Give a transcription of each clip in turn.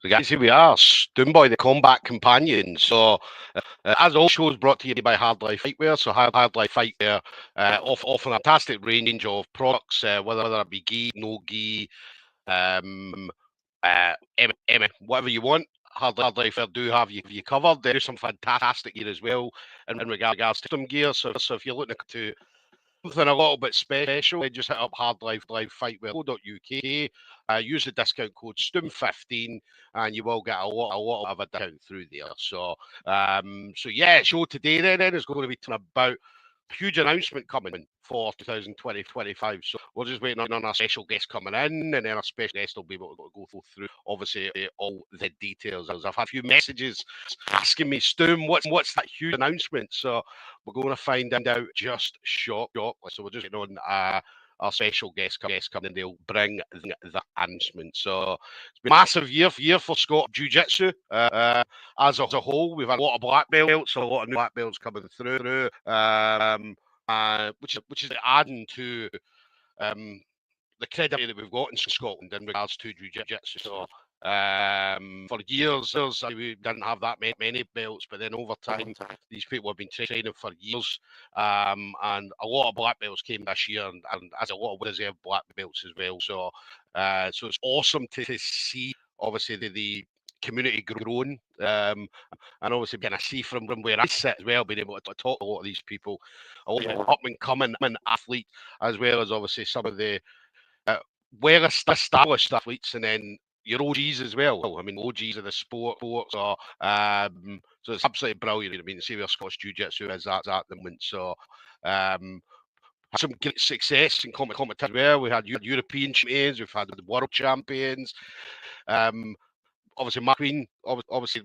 Guys, here we are, Stoomboy, the Combat Companion. So, as all shows brought to you by Hard Life Fightwear. So, Hard Life Fightwear offering a fantastic range of products, whether it be gi, no gi, whatever you want. Hard Life do have you covered. There's some fantastic gear as well in regards to some gear. So if you're looking to something a little bit special, just hit up hardlifefightwear.co.uk. Use the discount code STOOM15 and you will get a lot of a discount through there. So yeah, show today then is going to be about a huge announcement coming for 2020-25. So we're just waiting on our special guest coming in, and then our special guest will be able to go through obviously all the details. I've had a few messages asking me, Stoom, what's that huge announcement? So we're going to find out just shortly. So we're just waiting on our special guest coming and they'll bring the announcement. So it's been a massive year for Scottish Jiu-Jitsu. As a whole, we've had a lot of black belts, a lot of new black belts coming through, which is adding to the credibility that we've got in Scotland in regards to Jiu-Jitsu. So for years, we didn't have that many belts, but then over time, these people have been training for years, and a lot of black belts came this year, and as a lot of reserve black belts as well. So it's awesome to see, obviously, the community growing, and obviously being a see from where I sit as well, being able to talk to a lot of these people, a lot of up and coming athletes, as well as obviously some of the well-established athletes, and then your OGs as well. I mean, OGs of the sport. So it's absolutely brilliant. I mean, see where Scottish Jiu-Jitsu is at the moment. So some great success in competition where we had European champions, we've had the world champions. Obviously, McQueen, obviously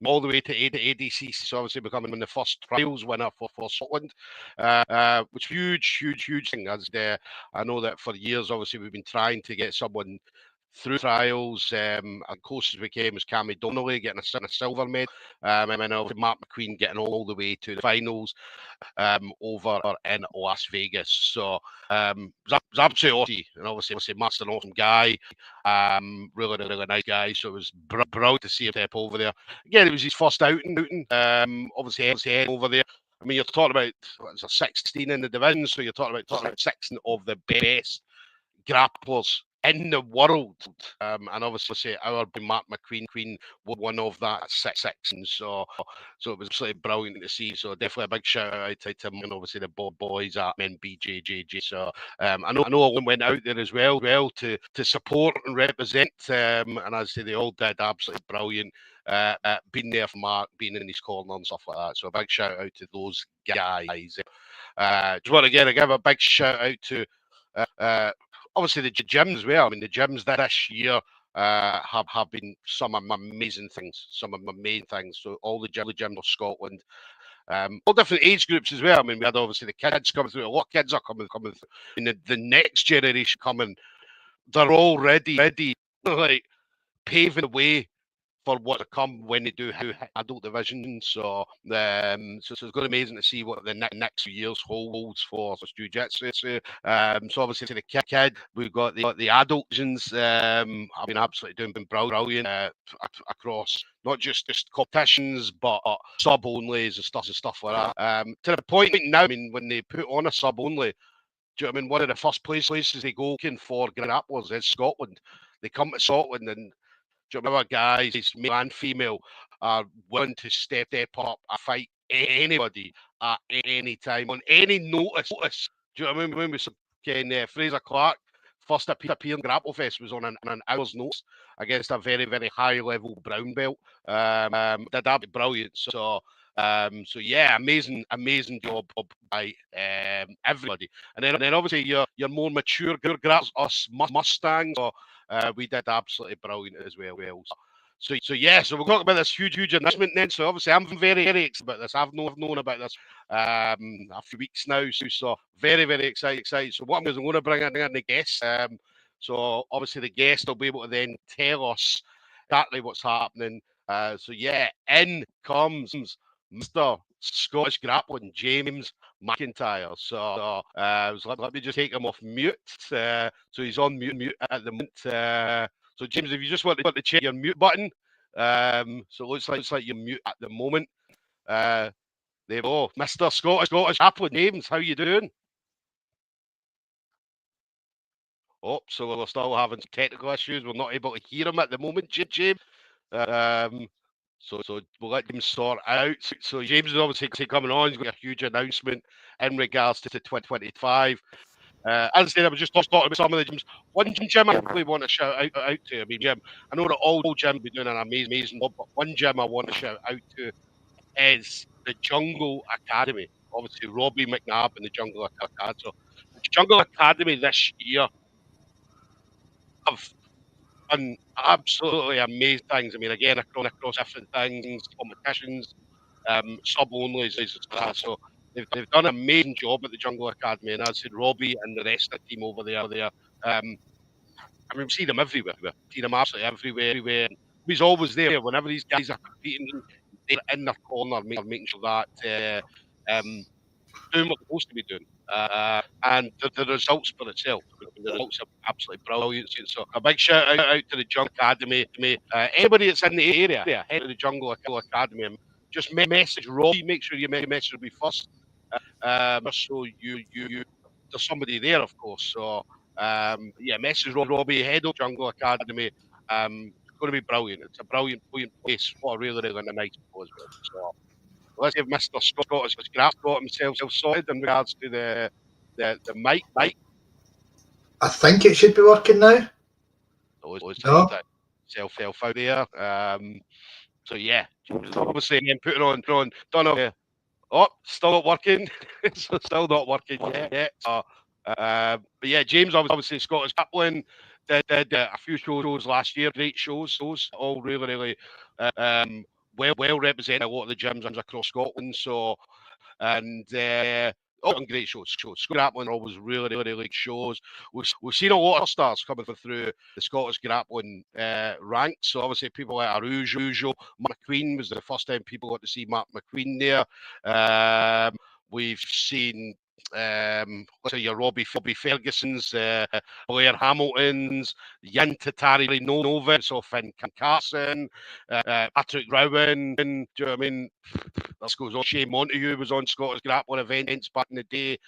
all the way to ADCC, so obviously becoming the first trials winner for Scotland, which huge thing. As I know that for years, obviously, we've been trying to get someone through trials, and closest we came was Cammy Donnelly getting a silver medal, and then obviously Mark McQueen getting all the way to the finals over in Las Vegas. So it was absolutely awesome, and obviously Mark's an awesome guy, really nice guy. So it was proud to see him step over there. Again, it was his first outing. Obviously head over there. I mean, you're talking about 16 in the division, so you're talking about 6 of the best grapplers in the world, and obviously our Mark McQueen was one of that six, and so it was absolutely brilliant to see. So definitely a big shout out to him and obviously the boys at MBJJJ. So I know all of them went out there as well to support and represent, and as I say, they all did absolutely brilliant. Being there for Mark, being in his corner and stuff like that. So a big shout out to those guys. Just want to give a big shout out to obviously the gyms as well. I mean, the gyms this year have been some amazing things. So all the gyms of Scotland, all different age groups as well. I mean, we had obviously the kids coming through. A lot of kids are coming through. And the next generation coming, they're already ready, like paving the way for what to come when they do adult division. So it's going to be amazing to see what the next few years holds for Jiu-Jitsu. So obviously to the kid, we've got the adult divisions. I've been absolutely doing brilliant across not just competitions, but sub-onlys and stuff like that. To the point now, I mean, when they put on a sub-only, do you know what I mean? One of the first places they go looking for grapplers is Scotland. They come to Scotland and our guys, male and female, are willing to step up and fight anybody at any time on any notice. Do you know what I mean? When we saw Fraser Clark first appear in Grapple Fest was on an hour's notice against a very high level brown belt. That'd be brilliant. So yeah, amazing job by everybody. And then obviously your more mature graps, us Mustangs. So, we did absolutely brilliant as well. So we're talking about this huge announcement then. So obviously I'm very excited about this. I've known about this a few weeks now. So very excited. So what I'm going to bring in the guests. So obviously the guest will be able to then tell us exactly what's happening. So yeah, in comes Mr. Scottish Grappling, James McIntyre. So let me just take him off mute. So he's on mute at the moment. So James, if you just want to check your mute button, so it looks like you're mute at the moment. There we go, Mr. Scottish Grappling. James, how you doing? Oh, so we're still having technical issues. We're not able to hear him at the moment, James. So we'll let him sort out. So James is obviously coming on. He's got a huge announcement in regards to 2025. As I said, I was just talking about some of the gyms. One gym I really want to shout out to. I mean, Jim, I know that all gyms be doing an amazing job, but one gym I want to shout out to is the Jungle Academy. Obviously, Robbie McNabb and the Jungle Academy. So the Jungle Academy this year have done absolutely amazing things. I mean, again, across different things, competitions, sub onlys, so they've done an amazing job at the Jungle Academy, and as I said, Robbie and the rest of the team over there. I mean, we see them everywhere. We see them absolutely everywhere. He's always there whenever these guys are competing. They're in their corner, making sure that doing what they're supposed to be doing. And the results for itself. I mean, the results are absolutely brilliant. So a big shout out to the Jungle Academy. Anybody that's in the area, head to the Jungle Academy and just message Robbie. Make sure you message me first. So you there's somebody there, of course. So message Robbie, head of Jungle Academy. It's going to be brilliant. It's a brilliant place. What a really nice go as well. So let's give Mr. Scottish Grappling got himself sorted in regards to the mic. I think it should be working now. Always No? self out there. So yeah, obviously then putting on done up. Oh, still not working. So still not working yet. So, but yeah, James obviously Scottish Grappling did a few shows last year. Great shows, all really well represented a lot of the gyms across Scotland. So and some great shows. Grappling are always really good shows. We've seen a lot of stars coming through the Scottish Grappling ranks. So obviously people like Arujo, Mark McQueen was the first time people got to see Mark McQueen there. We've seen let's say your Robbie Ferguson's, Blair Hamilton's, Jan Tatari Nova, so Finn Carson, Patrick Rowan. Do you know what I mean? This goes on. Shea Montague was on Scottish Grappling events back in the day.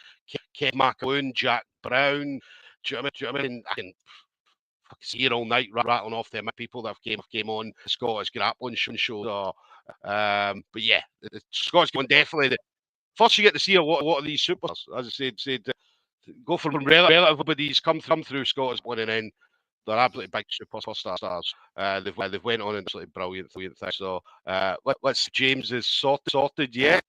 Kev McAloon, Jack Brown. Do you know what I mean? I can see here all night rattling off them people that have came on the Scottish Grappling show. So, but yeah, the Scottish Grappling definitely. First, you get to see a lot of these superstars. As I said, go from everybody's come through Scottish Grappling, and then they're absolutely big superstars. They've went on and absolutely brilliant things. So let's James is sorted yet.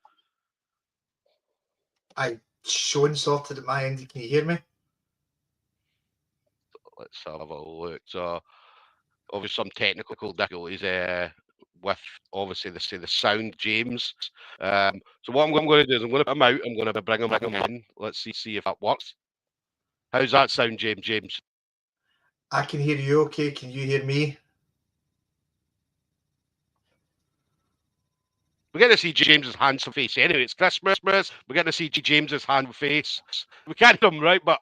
I showing sorted at my end. Can you hear me? Let's have a look. So obviously some technical difficulties with obviously the sound, James. So what I'm going to do is I'm going to put him out. I'm going to bring him in. Let's see if that works. How's that sound, James? I can hear you okay. Can you hear me? We're getting to see James's handsome face anyway. It's Christmas. We're getting to see James's handsome face. We can't hear him, right? But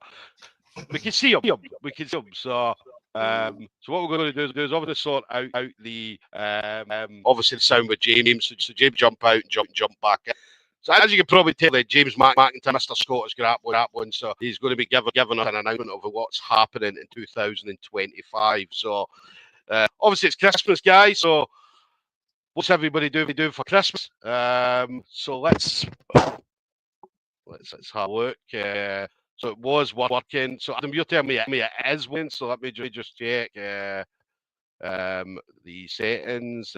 we can see him. We can see him. So what we're going to do is obviously sort out the obviously the sound with James. So James jump out and jump back in. So as you can probably tell, James McIntyre, Mr. Scottish Grappling, so he's going to be giving us an announcement of what's happening in 2025. So obviously it's Christmas, guys. So what's everybody doing for Christmas? So let's have a look. So it was working. So Adam, you're telling me it is working. So let me just check the settings.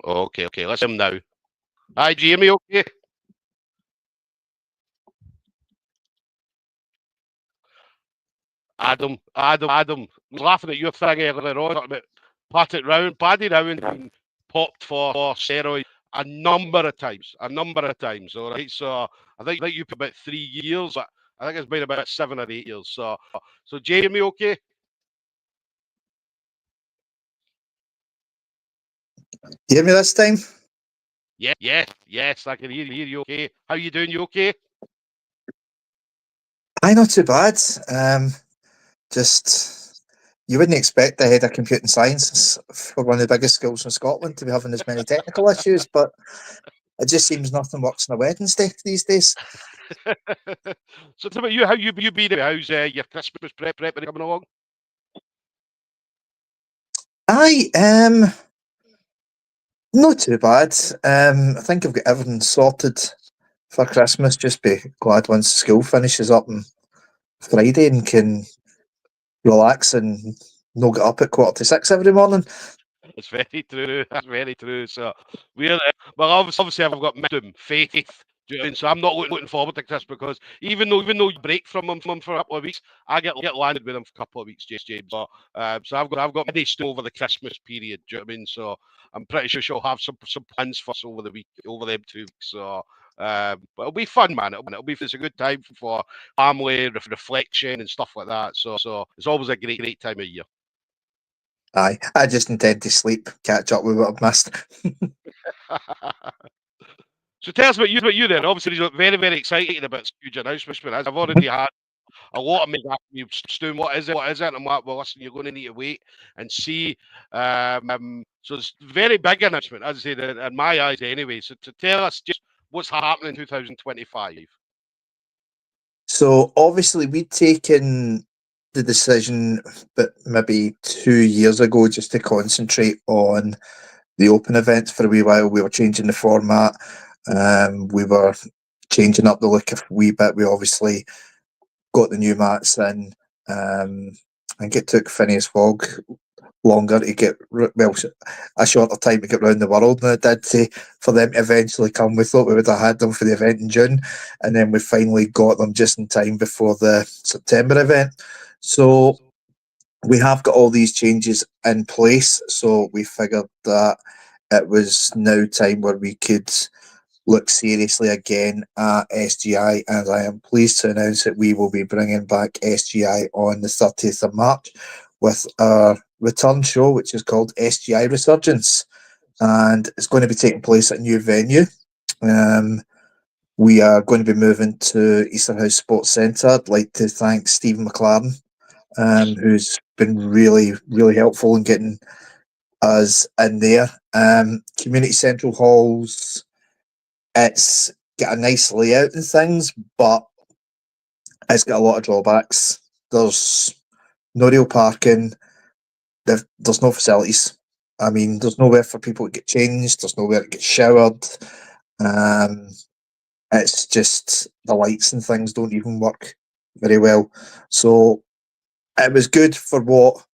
Okay. Let's him now. Hi, do you hear me okay? Adam. I was laughing at your thing earlier on about Paddy Rowan being popped for steroids a number of times. All right. So I think you put about 3 years. I think it's been about 7 or 8 years. So Jamie, okay? You hear me this time? Yes, I can hear you okay. How you doing? You okay? Aye, not too bad. Just you wouldn't expect the head of computing science for one of the biggest schools in Scotland to be having as many technical issues, but it just seems nothing works on a Wednesday these days. So tell me, how you been? How's your Christmas prep coming along? Aye, not too bad. I think I've got everything sorted for Christmas. Just be glad once school finishes up on Friday and can relax and not get up at 5:45 every morning. It's very true. That's very true. So we're well, obviously I've got wisdom, faith. Do you know what I mean? So I'm not looking forward to Chris because even though you break from him for a couple of weeks, I get landed with him for a couple of weeks, James. So I've got many still over the Christmas period. Do you know what I mean? So I'm pretty sure she'll have some plans for us over the week, over them 2 weeks. So but it'll be fun, man. It's a good time for family reflection and stuff like that. So it's always a great time of year. Aye, I just intend to sleep, catch up with what I've missed. So tell us about you then. Obviously, you're very excited about this huge announcement. As I've already had a lot of me asking me, Stu, what is it? And I'm like, well, listen, you're going to need to wait and see. So it's a very big announcement, as I said, in my eyes anyway. So to tell us just what's happening in 2025. So obviously we'd taken the decision, but maybe 2 years ago, just to concentrate on the open events for a wee while. We were changing the format. We were changing up the look a wee bit. We obviously got the new mats in. I think it took Phineas Fogg longer to get a shorter time to get round the world than it did for them to eventually come. We thought we would have had them for the event in June, and then we finally got them just in time before the September event. So we have got all these changes in place. So we figured that it was now time where we could look seriously again at SGI, and I am pleased to announce that we will be bringing back SGI on the 30th of March with our return show, which is called SGI Resurgence, and it's going to be taking place at a new venue. We are going to be moving to Easterhouse Sports Centre. I'd like to thank Stephen McLaren, who's been really helpful in getting us in there. Community Central Halls, it's got a nice layout and things, but it's got a lot of drawbacks. There's no real parking. There's no facilities. I mean, there's nowhere for people to get changed. There's nowhere to get showered. Um, it's just the lights and things don't even work very well. So it was good for what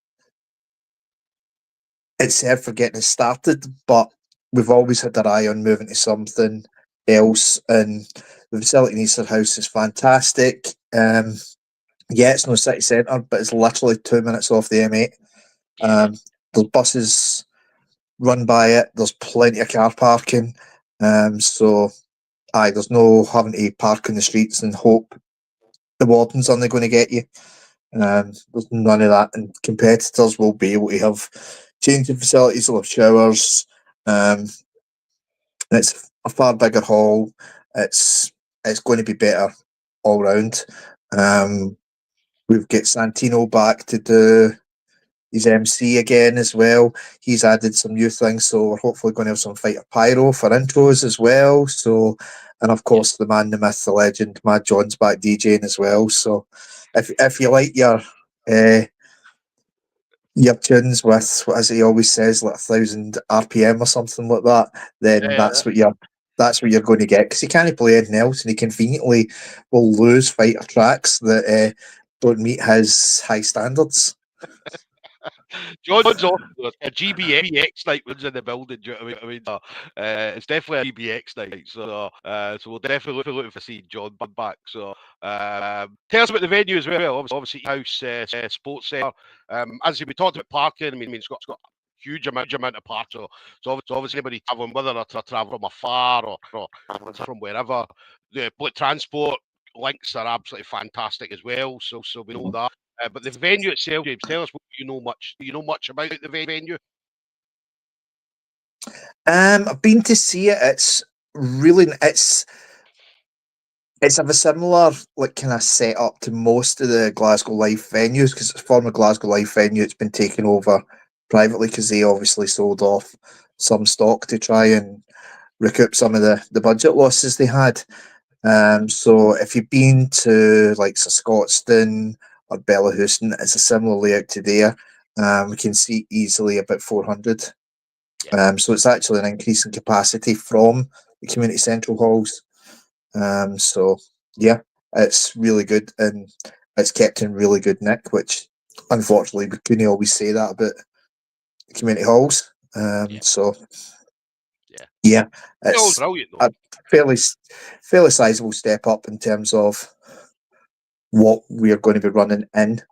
it said for getting it started, but we've always had our eye on moving to something else. And the facility in Easterhouse is fantastic. Yeah, it's no city centre, but it's literally 2 minutes off the M8. Yeah. There's buses run by it. There's plenty of car parking. So, there's no having to park in the streets and hope the warden's only going to get you. There's none of that, and competitors will be able to have changing facilities. They'll have showers. It's a far bigger hall. It's going to be better all round. We've got Santino back to do his MC again as well. He's added some new things, so we're hopefully going to have some fighter pyro for intros as well. So, and of course, the man, the myth, the legend, Mad John's back DJing as well. So, if you like your tunes with, as he always says, like 1,000 RPM or something like that, then Yeah. that's what you're going to get, because he can't play anything else, and he conveniently will lose fighter tracks that don't meet his high standards. John's off a GBX night was in the building. Do you know what I mean? It's definitely a GBX night. So we'll definitely looking for seeing John back. So tell us about the venue as well. Obviously, House Sports Centre. As we talked about parking, I mean, it's got a huge amount of parking. So obviously, anybody traveling, whether they're traveling from afar or from wherever, the public transport links are absolutely fantastic as well. So we know that. But the venue itself, James, tell us what you know much. Do you know much about the venue? I've been to see it. It's really it's of a similar like kind of setup to most of the Glasgow Life venues because it's a former Glasgow Life venue. It's been taken over privately because they obviously sold off some stock to try and recoup some of the budget losses they had. So if you've been to like Scotstoun or Bellahouston, it's a similar layout to there. We can see easily about 400. So it's actually an increase in capacity from the community central halls. So yeah, it's really good and it's kept in really good nick, which unfortunately we couldn't always say that about the community halls. So Yeah. yeah, Oh, it's brilliant though. a fairly sizable step up in terms of what we are going to be running in.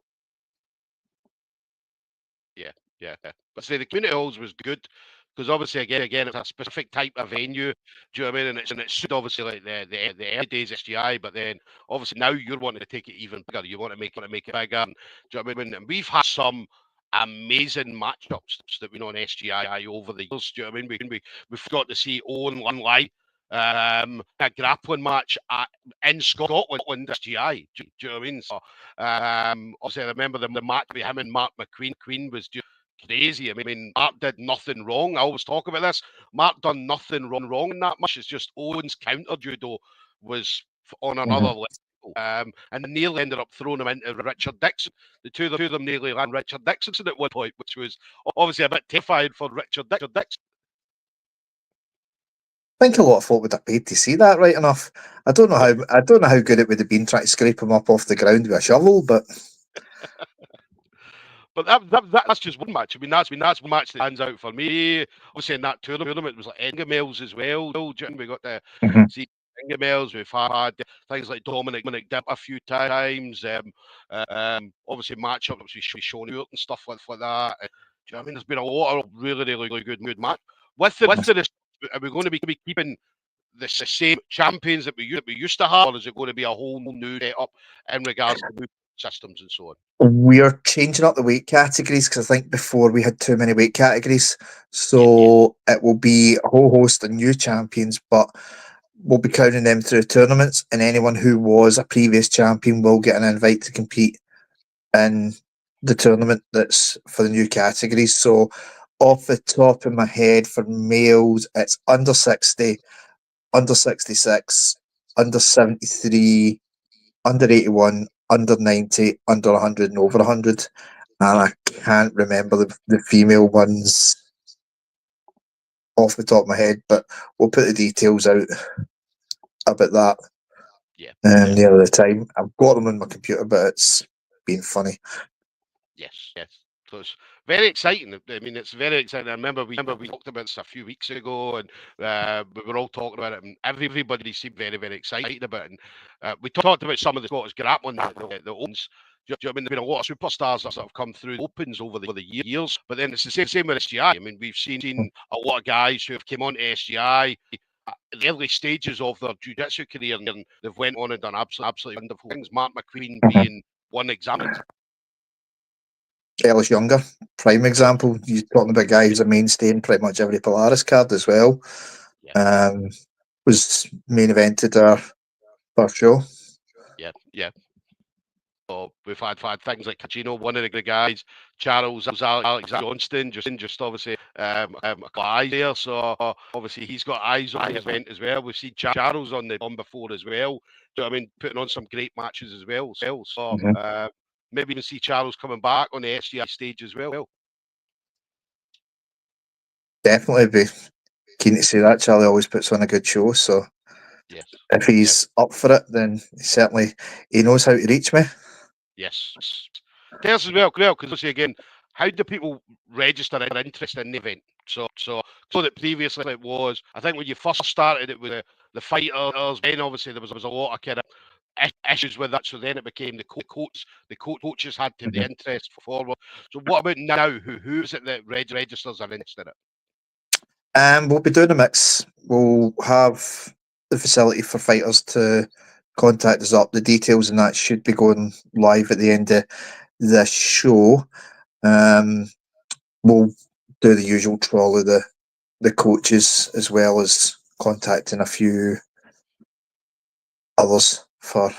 Yeah. But say the community halls was good because obviously again it's a specific type of venue. Do you know what I mean? And it should obviously like the early days SGI, but then obviously now you're wanting to take it even bigger. You want to make it bigger. And, do you know what I mean? And we've had some amazing matchups that we know on SGI over the years. Do you know what I mean? We've got to see Owen live. A grappling match in Scotland SGI. Do you know what I mean? So obviously I remember the match with him and Mark McQueen was just crazy. I mean, Mark did nothing wrong. I always talk about this. Mark done nothing wrong in that match. It's just Owen's counter judo was on another level. And nearly ended up throwing him into Richard Dixon. The two of them nearly ran Richard Dixon at one point, which was obviously a bit terrifying for Richard Dixon. I think a lot of folk would have paid to see that, right enough. I don't know how good it would have been trying to scrape him up off the ground with a shovel, but But that's just one match. I mean, that's one match that stands out for me. Obviously, in that tournament, it was like Engelmels as well. We got to see Engelmels. We've had things like Dominic Dip a few times. Obviously, matchups with Sean Stewart and stuff like that. And, do you know what I mean? There's been a lot of really good match. With the are we going to be keeping the same champions that we used to have, or is it going to be a whole new setup in regards to new systems and so on? we're changing up the weight categories because I think before we had too many weight categories. So it will be a whole host of new champions, but we'll be crowning them through tournaments, and anyone who was a previous champion will get an invite to compete in the tournament that's for the new categories. So off the top of my head, for males, it's under 60, under 66, under 73, under 81, under 90, under 100, and over 100. And I can't remember the female ones off the top of my head, but we'll put the details out about that near the time. I've got them on my computer, but it's been funny. Yes. So it's very exciting. I mean, it's very exciting. I remember we talked about this a few weeks ago, and we were all talking about it, and everybody seemed very excited about it. And we talked about some of the Scottish grappling, the opens. Do you know what I mean? There's been a lot of superstars that have come through the opens over the years, but then it's the same with SGI. I mean, we've seen a lot of guys who have come on to SGI at the early stages of their jiu-jitsu career, and they've went on and done absolutely wonderful things. Mark McQueen being one example. Ellis Younger, prime example. You're talking about a guy who's a mainstay in pretty much every Polaris card as well. Was main evented our first show. Yeah. So we've had things like Cacino, one of the guys, Charles Alex Johnston, just obviously a couple eyes there. So obviously he's got eyes on the event as well. We've seen Charles on before as well. Do you know what I mean? Putting on some great matches as well. So maybe even see Charles coming back on the SGI stage as well. Definitely be keen to see that. Charlie always puts on a good show, so if he's up for it, then he knows how to reach me. Yes. Tell us as well, because obviously again, how do people register their interest in the event? So that previously it was, I think when you first started it with the fighters, then obviously there was a lot of kind of issues with that. So then it became the coaches. The coaches had to have the interest forward. So what about now? Who is it that registers are interested in it? We'll be doing a mix. We'll have the facility for fighters to contact us up. The details and that should be going live at the end of the show. We'll do the usual trawl of the the coaches as well as contacting a few others for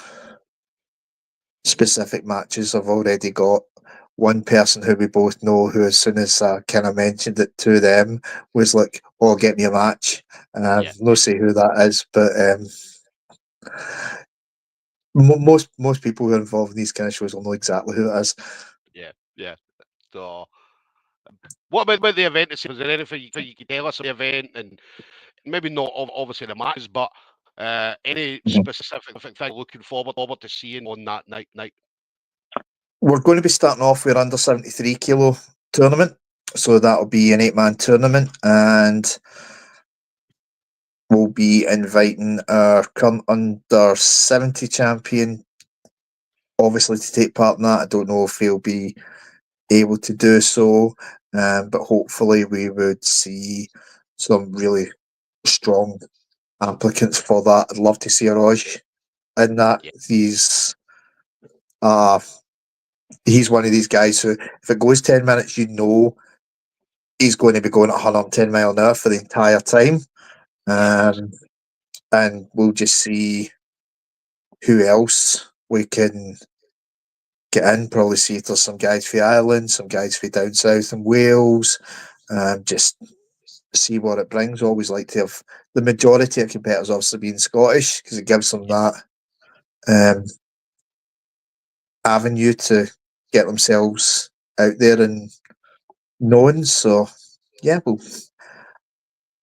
specific matches. I've already got one person who we both know who, as soon as I kind of mentioned it to them, was like, "Oh, get me a match." Yeah, No say who that is, but most people who are involved in these kind of shows will know exactly who it is. yeah, yeah. So, what about the event itself? Is there anything you could tell us about the event, and maybe not obviously the matches, but any Mhm. specific thing you're looking forward to seeing on that night? We're going to be starting off with under 73 kilo tournament, so that'll be an 8-man tournament, and we'll be inviting our current under 70 champion, obviously, to take part in that. I don't know if he'll be able to do so, but hopefully we would see some really strong applicants for that. I'd love to see a Raj in that. Yeah, Uh, he's one of these guys who, if it goes 10 minutes, you know he's going to be going at 110 mile an hour for the entire time. yeah, Um, and we'll just see who else we can get in. Probably see if there's some guys for Ireland, some guys for down south in Wales. Just see what it brings. Always like to have the majority of competitors obviously being Scottish, because it gives them yeah, that um, avenue to get themselves out there and known. So yeah,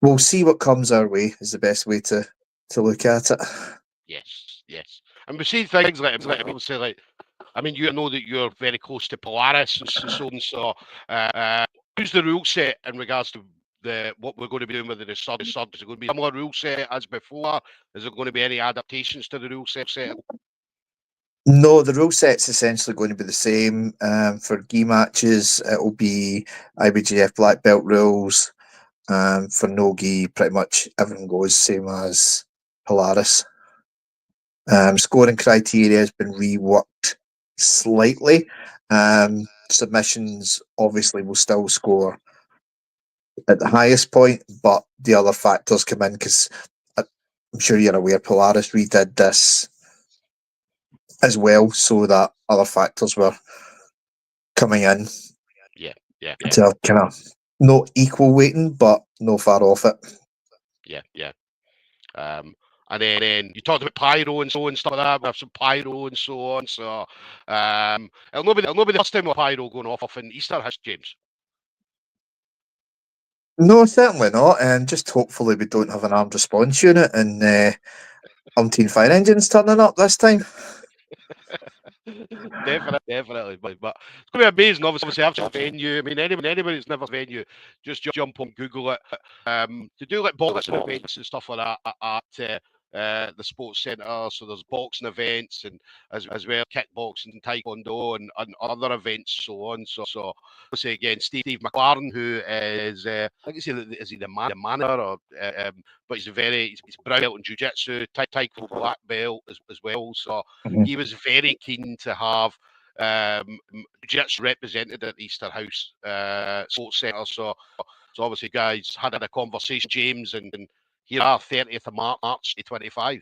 we'll see what comes our way is the best way to look at it. yes, yes. And we see things like people say like, I mean, you know that you're very close to Polaris and so on. So, who's the rule set in regards to the what we're going to be doing with the sub? Is it going to be a similar rule set as before? Is there going to be any adaptations to the rule set? No, the rule set's essentially going to be the same. For gi matches, it'll be IBJF black belt rules. For no gi, pretty much everything goes same as Polaris. Scoring criteria has been reworked slightly. Submissions obviously will still score at the highest point, but the other factors come in because I'm sure you're aware Polaris redid this as well, so that other factors were coming in Yeah, yeah, yeah, to kind of not equal weighting, but no far off it. yeah, yeah. And then you talked about pyro and so and stuff like that. We have some pyro and so on. So it'll not be the first time with pyro going off in Easter House, James. No, certainly not. And just hopefully we don't have an armed response unit and umpteen fire engines turning up this time. Definitely. But it's going to be amazing. Obviously, I've seen venue. I mean, anybody that's never venue, just jump on Google it. To do like boxing events and stuff like that at the sports centre. So there's boxing events and as well kickboxing, taekwondo, and other events, so on. So obviously again, Steve McLaren, who is I think is he the manager or but he's brown belt in jiu-jitsu, taekwondo black belt as well. So Mhm. he was very keen to have jiu-jitsu represented at Easter House Sports Centre. So obviously, guys had a conversation, James, and here are 30th of March 2025.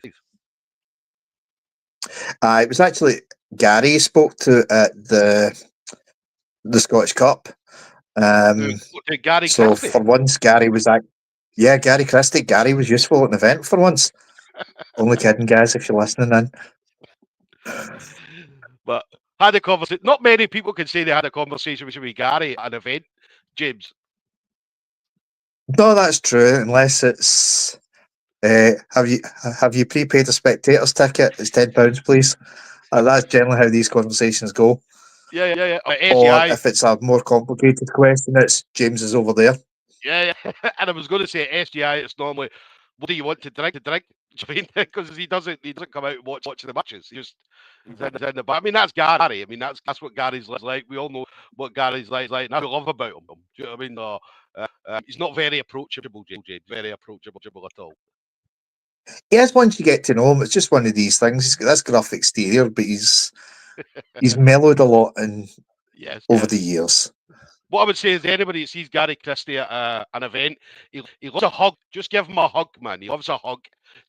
It was actually Gary spoke to at the Scottish Cup. Who Um, to Gary so Christie? for once, Gary was like, yeah, Gary Christie. Gary was useful at an event for once. Only kidding, guys, if you're listening in. But had a conversation. Not many people can say they had a conversation with Gary at an event, James. No, that's true, unless it's have you prepaid a spectator's ticket? It's £10, please. That's generally how these conversations go. Yeah. Or SGI. if it's a more complicated question, it's James is over there. Yeah. And I was going to say SGI. It's normally, what do you want to drink? Because he doesn't come out and watch the matches. He's in the back. I mean, that's Gary. I mean, that's what Gary's like. We all know what Gary's like. And that's what I love about him. Do you know what I mean? He's not very approachable, James. Very approachable at all. Yes, once you get to know him, it's just one of these things. He's got this gruff exterior, but he's mellowed a lot in Yes, over the yes. years. what I would say is anybody that sees Gary Christie at an event, he loves a hug. Just give him a hug, man. He loves a hug.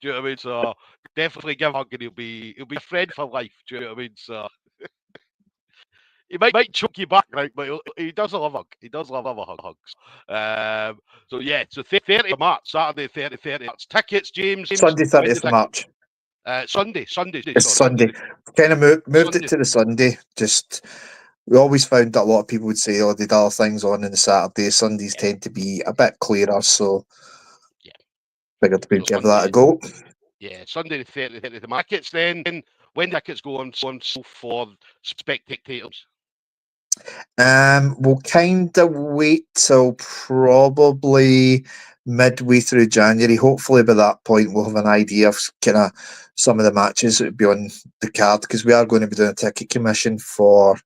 Do you know what I mean? So definitely give him a hug, and he'll be a friend for life. Do you know what I mean? So he might choke you back, right? But he does love a hug. He does love a hug. So yeah, so 30th of March, Saturday, 30th. That's tickets, James. Sunday, When 30th did of I? March. Sunday, It's sorry, Sunday. Kind of moved it Sunday. to the Sunday. Just we always found that a lot of people would say, "Oh, they did other things on the Saturday." Sundays Yeah, tend to be a bit clearer, so yeah. figured we'd So give that a Sunday, go. yeah, Sunday the 30th. The markets then. When tickets go on so for spectators. We'll kind of wait till probably midway through January. Hopefully, by that point, we'll have an idea of kind of some of the matches that would be on the card because we are going to be doing a ticket commission for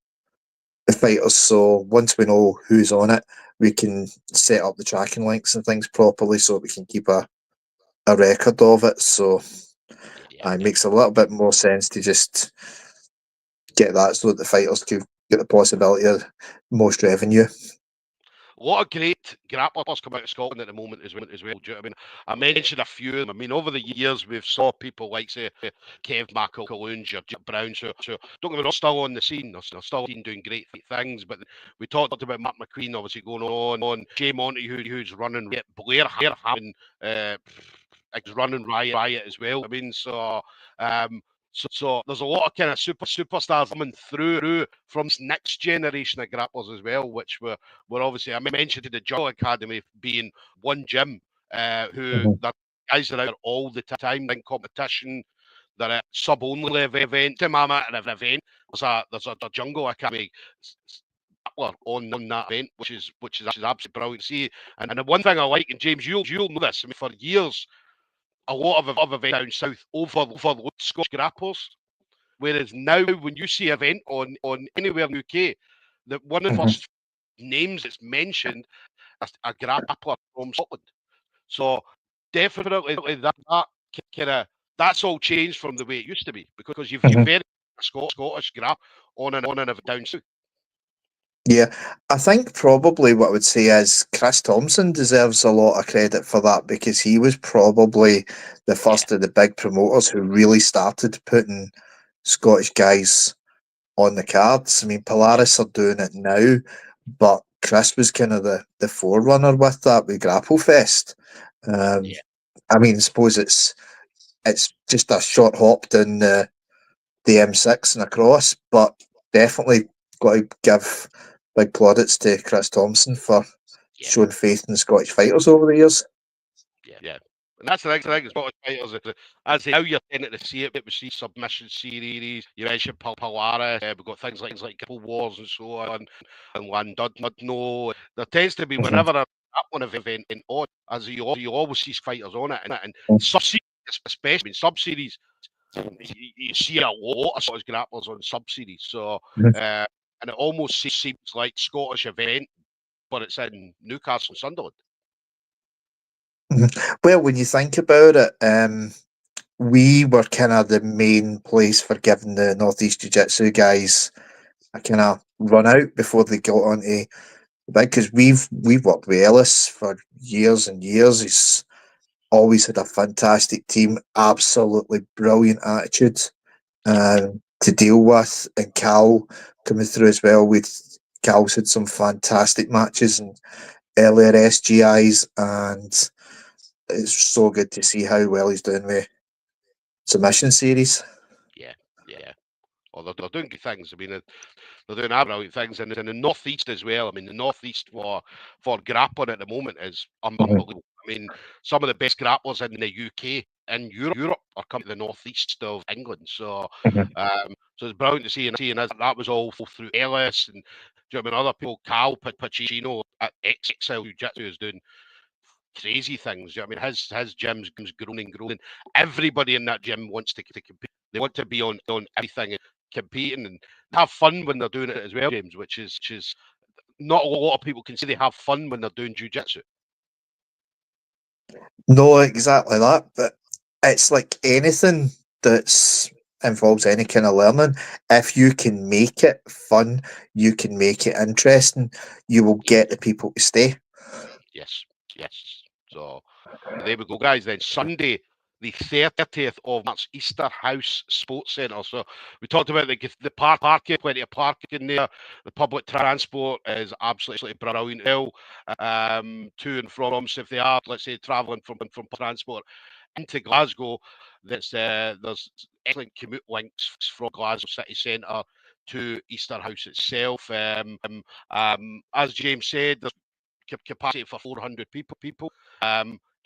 the fighters. So once we know who's on it, we can set up the tracking links and things properly so we can keep a record of it. So Yeah, it yeah. makes a little bit more sense to just get that so that the fighters can get the possibility of most revenue. A lot of great grapplers come out of Scotland at the moment as well. Do you know what I mean? I mentioned a few of them. I mean, over the years, we've saw people like, say, Kev McAloon, Jim Brown. So don't get me wrong, still on the scene. They're still doing great things. But we talked about Matt McQueen, obviously, going on. Jay Monty, who's running Riot. Blair having running Riot as well. I mean, so there's a lot of kind of superstars coming through from this next generation of grapplers as well, which were obviously, I mentioned the Jungle Academy being one gym, who Mhm. the guys are out all the time in competition. They're at sub-only event. Time I'm at an event, there's a Jungle Academy on that event, which is absolutely brilliant to see. And the one thing I like, and James, you'll know this. I mean, for years, a lot of events down south overload Scottish grapplers. Whereas now, when you see an event on anywhere in the UK, that one of the Mhm. first names that's mentioned is a grappler from Scotland. So definitely that kind of that's all changed from the way it used to be because you've Mhm. very Scottish grap on an event down south. Yeah, I think probably what I would say is Chris Thompson deserves a lot of credit for that because he was probably the Yeah, first of the big promoters who really started putting Scottish guys on the cards. I mean, yeah, Polaris are doing it now, but Chris was kind of the forerunner with that with Grapple Fest. Um, yeah, I mean, I suppose it's just a short hop down the M6 and across, but definitely got to give big plaudits to Chris Thompson for yeah. showing faith in the Scottish fighters over the years. Yeah. And that's the next thing. Scottish fighters. As now you're tending to see it. We see submission series. You mentioned Polaris. We've got things like Couple Wars and so on. And Landudno. There tends to be Mhm. whenever that one event on, as you always see fighters on it. And sub series, especially, I mean, sub series, you see a lot of Scottish grapplers on sub series. So, Mhm. and it almost seems like Scottish event, but it's in Newcastle and Sunderland. Mhm. Well, when you think about it, we were kind of the main place for giving the Northeast Jiu Jitsu guys a kind of run out before they got onto the big because we've worked with Ellis for years and years. He's always had a fantastic team, absolutely brilliant attitude Yeah, to deal with, and Cal coming through as well. With Cal's had some fantastic matches and earlier SGIs, and it's so good to see how well he's doing with submission series. yeah, yeah. Well, they're doing good things. I mean, they're doing brilliant things, and in the northeast as well. I mean, the northeast for grappling at the moment is Mhm. unbelievable. I mean, some of the best grapplers in the UK and Europe are coming to the northeast of England. Mhm. So it's brilliant to see, and seeing that was all through Ellis and do you know what I mean, other people. Cal Pacino at XL Jiu Jitsu is doing crazy things. You know what I mean, his gym's grown and grown. Everybody in that gym wants to compete. They want to be on everything and competing and have fun when they're doing it as well, James. Which is not a lot of people can say they have fun when they're doing jujitsu. No, exactly that. But it's like anything that's involves any kind of learning, if you can make it fun, you can make it interesting, you will get the people to stay. Yes, yes. So there we go, guys. Then Sunday, the 30th of March, Easter House Sports Centre. So we talked about the parking, plenty of parking there. The public transport is absolutely brilliant. Well, to and from. So if they are, let's say, travelling from transport into Glasgow, there's excellent commute links from Glasgow city centre to Easter House itself. As James said, there's capacity for 400 people.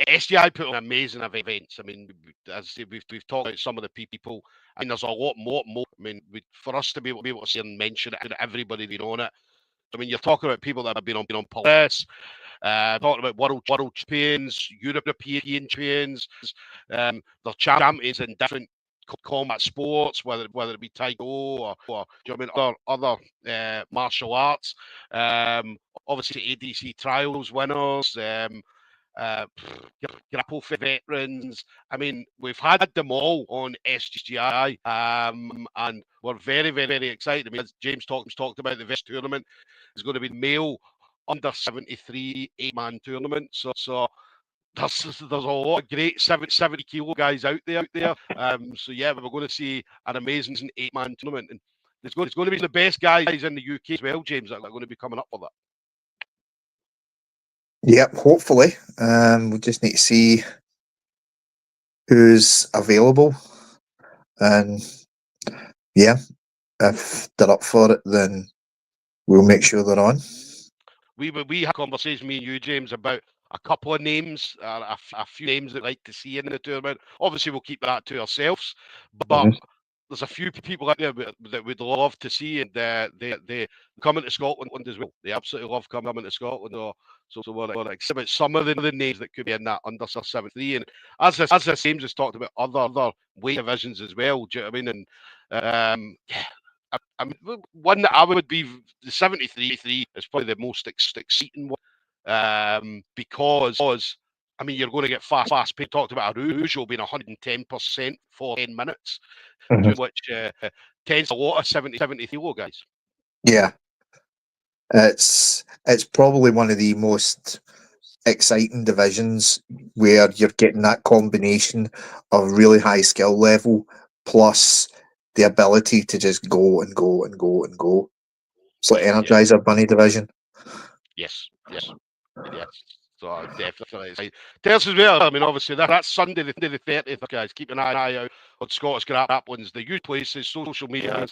SGI put on amazing events. I mean, as I say, we've talked about some of the people. I mean, there's a lot more. I mean, for us to be able to say and mention it, everybody being on it. I mean, you're talking about people that have been on Palace, talking about world champions, European champions, they're champions in different combat sports, whether it be Taekwondo or do you know what I mean, other martial arts. Obviously, ADC trials winners. Grapple veterans. I mean, we've had them all on SGI, and we're very, very, very excited. I mean, as James talked about, the first tournament is going to be male under 73 8-man tournament. So there's a lot of great 70 kilo guys out there. So yeah, we're going to see an amazing 8-man tournament, and it's going to be the best guys in the UK as well, James, that are going to be coming up with it. Yep, hopefully. We just need to see who's available, and yeah, if they're up for it, then we'll make sure they're on. We had a conversation, me and you, James, about a couple of names, a few names that we'd like to see in the tournament. Obviously, we'll keep that to ourselves, but there's a few people out there that we'd love to see, and they come into Scotland as well. They absolutely love coming to Scotland. So we're excited about some of the names that could be in that under 73. And as James has talked about other weight divisions as well. Do you know what I mean? And I mean, one that I would be the 73 is probably the most exciting one, because I mean, you're going to get fast pace. Talked about Arujo being 110% for 10 minutes, which tends a lot of 70 kilo guys. Yeah, it's probably one of the most exciting divisions where you're getting that combination of really high skill level plus the ability to just go and go and go and go. It's like Energizer Bunny division. Yes. So definitely. Tell us as well. I mean, obviously that's Sunday the 30th, guys. Keep an eye out on Scottish Grappling's, the youth places, social media,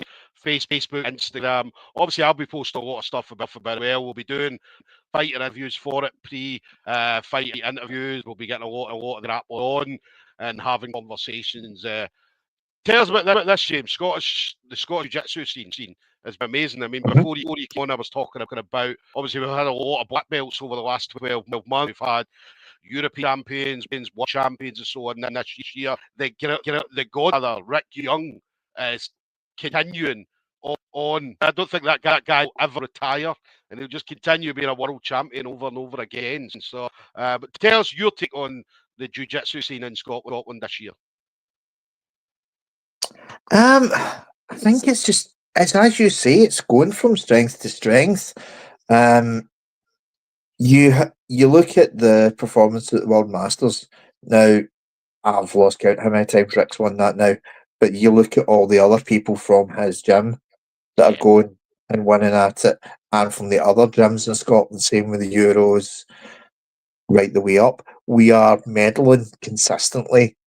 Facebook, Instagram. Obviously, I'll be posting a lot of stuff about it. Well, we'll be doing fight interviews for it, pre-fight interviews. We'll be getting a lot of the grappling on and having conversations. Tell us about this, James. The Scottish Jiu-Jitsu scene has been amazing. I mean, before you came on, I was talking about, obviously, we've had a lot of black belts over the last 12 months. We've had European champions, world champions, and so on. And this year, the godfather, Rick Young, is continuing on. I don't think that guy will ever retire, and he'll just continue being a world champion over and over again. So, but tell us your take on the jiu-jitsu scene in Scotland this year. I think it's as you say, it's going from strength to strength. You look at the performance at the World Masters. Now, I've lost count how many times Rick's won that now, but you look at all the other people from his gym that are going and winning at it, and from the other gyms in Scotland, same with the Euros, right the way up. We are medaling consistently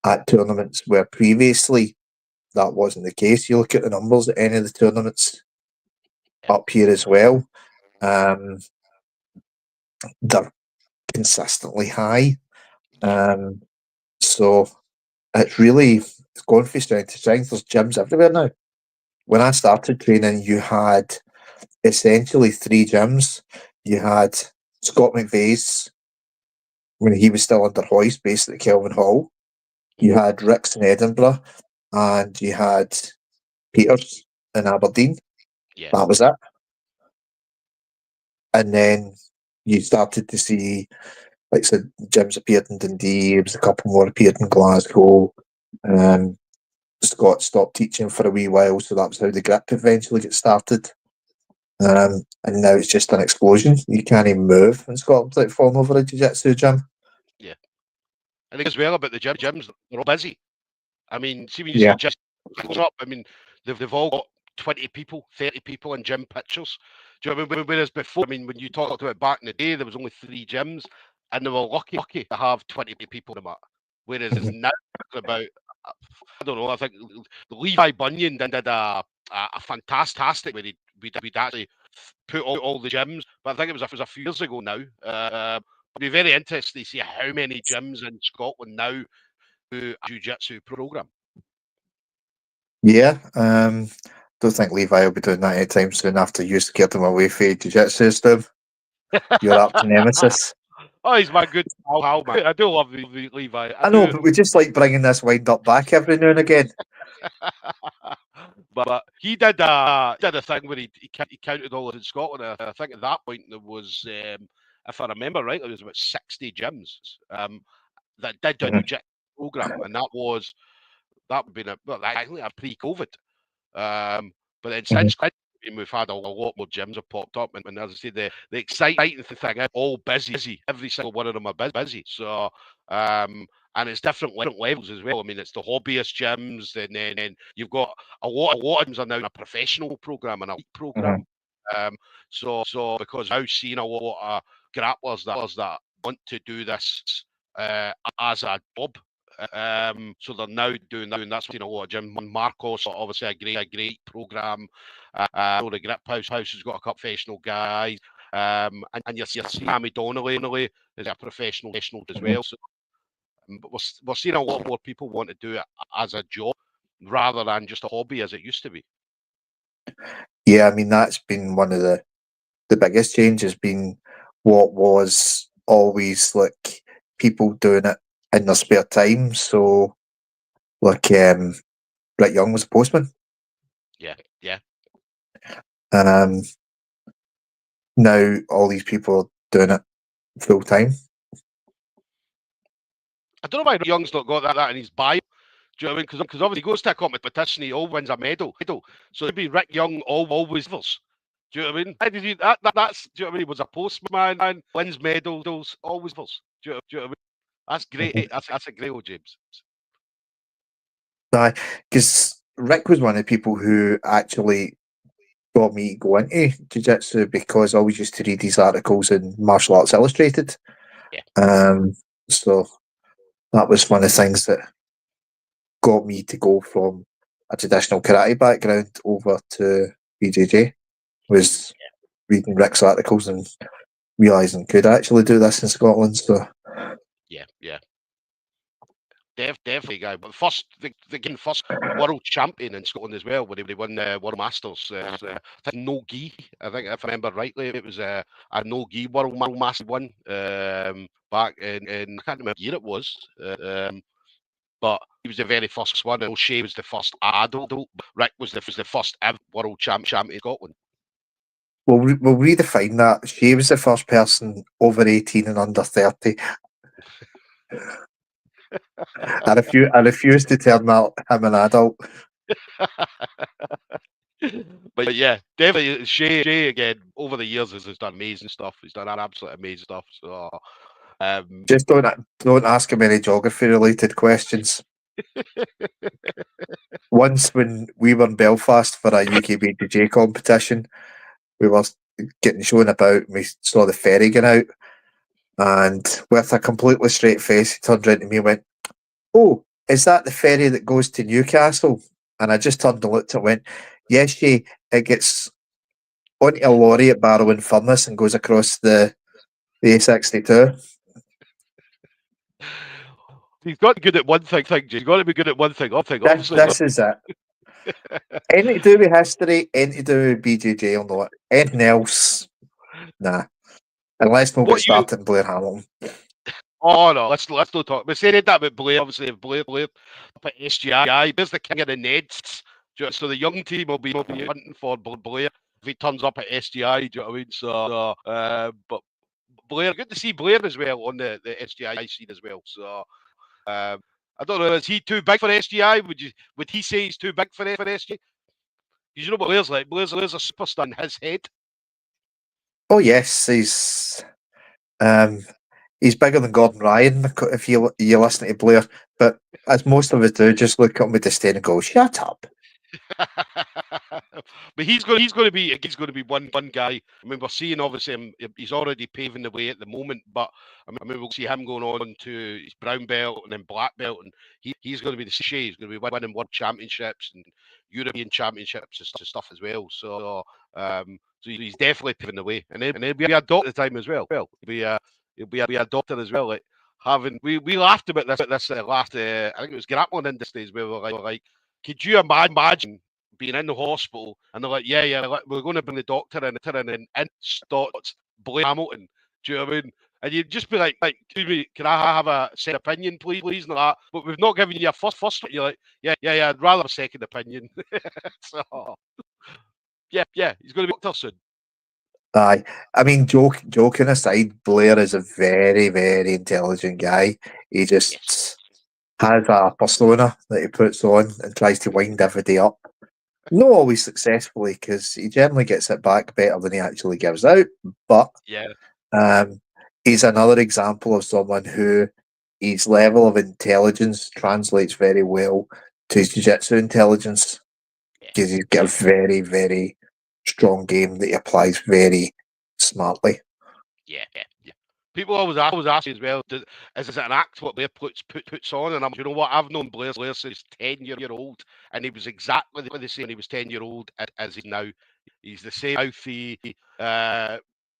at tournaments where previously that wasn't the case. You look at the numbers at any of the tournaments up here as well. They're consistently high. So it's going from strength to strength. There's gyms everywhere now. When I started training, you had essentially 3 gyms. You had Scott McVeigh's when he was still under Hoist, based at Kelvin Hall. You had Rick's in Edinburgh, and you had Peter's in Aberdeen. That was it. And then you started to see, like I said, gyms appeared in Dundee. There was a couple more appeared in Glasgow. Scott stopped teaching for a wee while, so that was how the grip eventually got started. And now it's just an explosion. You can't even move in Scotland without falling over a jiu-jitsu gym. Yeah. And as well about the gyms, they're all busy. I mean, see when you Yeah. see gyms up, I mean, they've all got 20 people, 30 people in gym pictures. Do you know what I mean? Whereas before, I mean, when you talked about back in the day, there was only 3 gyms, and they were lucky to have 20 people in them. Whereas Mhm. now it's about, I don't know, I think Levi Bunyan did a fantastic where we'd actually put all the gyms, but I think it was a few years ago now. It'd be very interesting to see how many gyms in Scotland now do a jiu-jitsu program. Yeah. Don't think Levi will be doing that anytime soon after you scared him away for jiu-jitsu stuff. Your arch nemesis. Oh, he's my good pal, man. I do love Levi. I I know, do. but we just like bringing this wind up back every now and again. But he did a thing where he counted all in Scotland. I think at that point there was, if I remember right, there was about 60 gyms that did a Mhm. jiu-jitsu program, and that would have been actually a pre-COVID. But then Mhm. since we've had a lot more gyms have popped up, and as I say, the exciting thing is all busy. Every single one of them are busy. So, and it's different levels as well. I mean, it's the hobbyist gyms, and then you've got a lot of gyms are now in a professional program and a league program. Mhm. So because I've seen a lot of grapplers that want to do this as a job. So they're now doing that. You know what, Jim Marcos, obviously a great program. The Grip House has got a couple of professional guys, and you're seeing Sammy Donnelly is a professional as Mhm. well. So but we're seeing a lot more people want to do it as a job rather than just a hobby as it used to be. Yeah, I mean that's been one of the biggest changes. Been what was always like people doing it in their spare time. So like Rick Young was a postman. Yeah. Um, Now all these people are doing it full time. I don't know why Young's not got that in his bio. Do you know what I mean? Because obviously he goes to a competition, he always wins a medal. So maybe Rick Young always delivers. Do you know what I mean? How did you, that's, do you know what I mean? He was a postman, wins medals, always delivers. Do you know what I mean? That's great. That's a great old James. Because Rick was one of the people who actually got me to go into jiu-jitsu because I always used to read these articles in Martial Arts Illustrated. Yeah. So that was one of the things that got me to go from a traditional karate background over to BJJ was reading Rick's articles and realising could actually do this in Scotland. So Yeah. Definitely, guy. But first world champion in Scotland as well, when he won the World Masters. No gi, I think, if I remember rightly, it was a no gi World Master one back in I can't remember what year it was. But he was the very first one. And O'Shea was the first adult. Rick was the first ever world champion in Scotland. we'll redefine that. She was the first person over 18 and under 30. I refuse to term him an adult. But yeah, definitely Shay again over the years has done amazing stuff. He's done absolutely amazing stuff. So Just don't ask him any geography related questions. Once when we were in Belfast for a UK competition, we were getting shown about and we saw the ferry going out, and with a completely straight face he turned around to me and went, "Oh, is that the ferry that goes to Newcastle?" And I just turned and looked at it and went, "Yes, Shay, it gets onto a lorry at Barrow-in-Furness and goes across the A62. he's got to be good at one thing. He's got to be good at one thing. Obviously, This is it. Anything to do with history, anything to do with BJJ or not. Anything else, nah. And let's not get what you? started in Blair Hamilton. Oh no, let's not talk. We said that about Blair. Obviously, if Blair up at SGI, there's the king of the Neds. So the young team will be hunting for Blair if he turns up at SGI. Do you know what I mean? But Blair, good to see Blair as well on the SGI scene as well. So I don't know. Is he too big for SGI? Would he say he's too big for SGI? Because you know what Blair's like. Blair's a superstar in his head. Oh yes, um, he's bigger than Gordon Ryan if you listen to Blair. But as most of us do, just look at him with disdain and go, "Shut up." But he's going to be one guy. I mean, we're seeing obviously he's already paving the way at the moment, but I mean we'll see him going on to his brown belt and then black belt, and he's going to be the same. He's going to be winning world championships and European championships and stuff as well. So he's definitely paving the way, and he'll be a doctor at the time as well. He'll be a doctor as well. Like having we laughed about this last I think it was grappling industries where we're like, could you imagine being in the hospital and they're like, yeah, we're going to bring the doctor in and in starts Blair Hamilton. Do you know what I mean? And you'd just be like, excuse me, can I have a second opinion, please, and that. But we've not given you a first. You're like, yeah, I'd rather have a second opinion. So, yeah, he's going to be doctor soon. Aye, I mean, joking aside, Blair is a very, very intelligent guy. He Yes. just has a persona that he puts on and tries to wind everybody up. Not always successfully, because he generally gets it back better than he actually gives out. But Yeah. um, he's another example of someone who his level of intelligence translates very well to his jiu-jitsu intelligence, because Yes. he's got a very, very strong game that he applies very smartly. Yeah. People always ask me as well, is it an act what Blair puts on? And you know what? I've known Blair since he's 10 year old, and he was exactly the same when he was 10 year old as he's now. He's the same mouthy,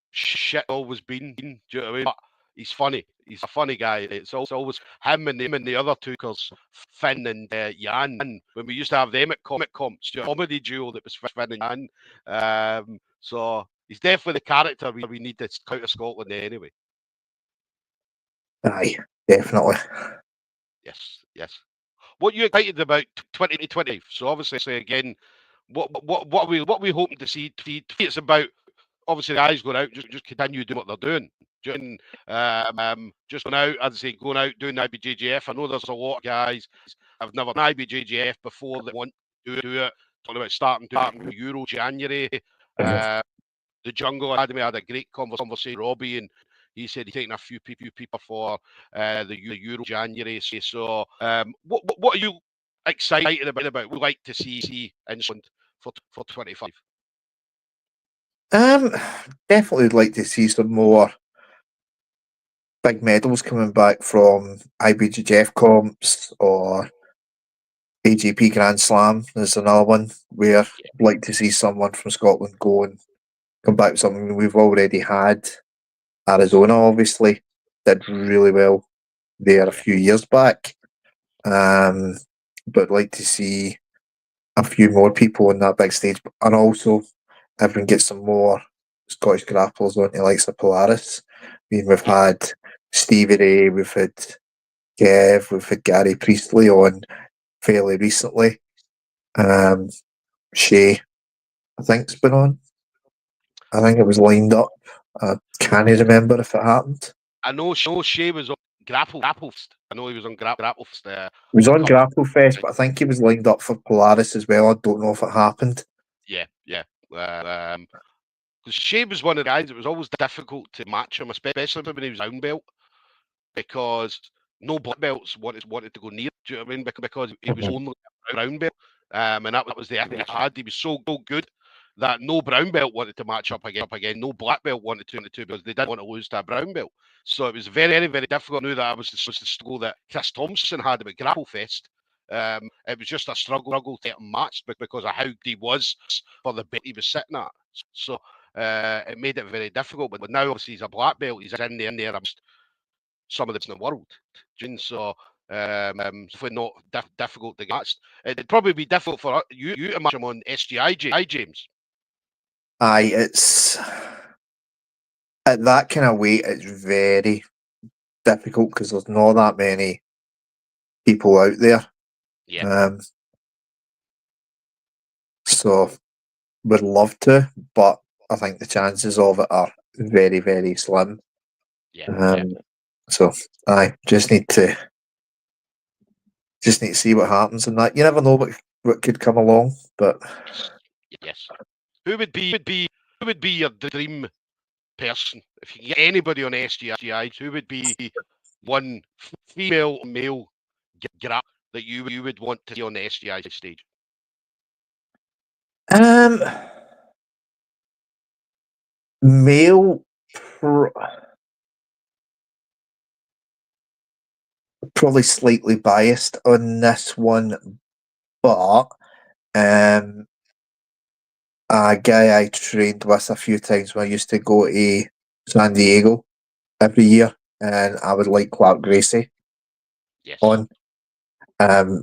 shit always been. Do you know what I mean? But he's funny. He's a funny guy. It's always him and the other two cause Finn and Jan. When we used to have them at comic comps, comedy duo that was Finn and Jan. So he's definitely the character we need to out of Scotland anyway. Aye, definitely. Yes. What are you excited about 2020? So obviously, again, what are we hoping to see? It's about obviously the guys going out, just continue doing what they're doing. Just going out, as I say, going out doing IBJJF. I know there's a lot of guys have never done IBJJF before that want to do it. Talking about starting Euro January. Uh, the Jungle Academy had a great conversation with Robbie, and he said he's taking a few people for the Euro January. So, what are you excited about? We'd like to see in Scotland for 25. Definitely would like to see some more big medals coming back from IBJJF comps or AGP Grand Slam. There's another one where I'd like to see someone from Scotland go and come back with something. We've already had Arizona, obviously, did really well there a Yeah, few years back. But I'd like to see a few more people on that big stage, and also if we can get some more Scottish grapplers on the likes of Polaris. I mean, we've had Stevie Ray, we've had Kev, we've had Gary Priestley on fairly recently. Shay, I think's been on. I think it was lined up. I can't remember if it happened. I know Shea was on Grapplefest. I know he was on Grapplefest. He was A on couple. Grapple Fest, but I think he was lined up for Polaris as well. I don't know if it happened. Yeah. Because Shea was one of the guys that was always difficult to match him, especially when he was brown belt, because no black belts wanted to go near. Do you know what I mean? Because he was Mhm. only a brown belt, and that was the issue he had. He was so good that no brown belt wanted to match up again. No black belt wanted to because they didn't want to lose to a brown belt. So it was very, very difficult. I knew that was the struggle that Chris Thompson had about Grapple Fest. It was just a struggle to get him matched because of how good he was for the belt he was sitting at. So it made it very difficult. But now, obviously, he's a black belt. He's in there amongst some of the best in the world. So definitely not difficult to get matched. It'd probably be difficult for you to match him on SGI, James. Aye, it's at that kind of weight, it's very difficult because there's not that many people out there. Yeah. So would love to, but I think the chances of it are very, very slim. Yeah. So I just need to just need to see what happens in that. You never know what could come along, but Yes. Who would be your dream person if you can get anybody on SGI? Who would be one female or male grap that you would want to see on the SGI stage? um, male. Probably slightly biased on this one, but um, a guy I trained with a few times when I used to go to San Diego every year, and I would like Clark Gracie Yes. on.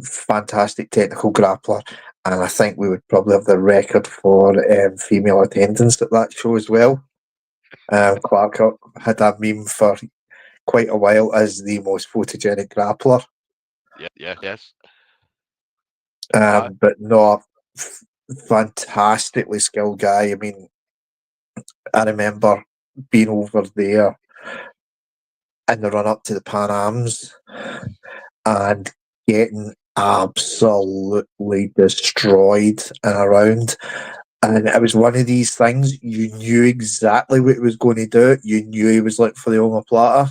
Fantastic technical grappler, and I think we would probably have the record for female attendance at that show as well. Clark had a meme for quite a while as the most photogenic grappler. Yeah. Yes. But no, fantastically skilled guy. I mean, I remember being over there in the run up to the Pan Ams and getting absolutely destroyed in a round. And it was one of these things, you knew exactly what he was going to do. You knew he was like for the omoplata.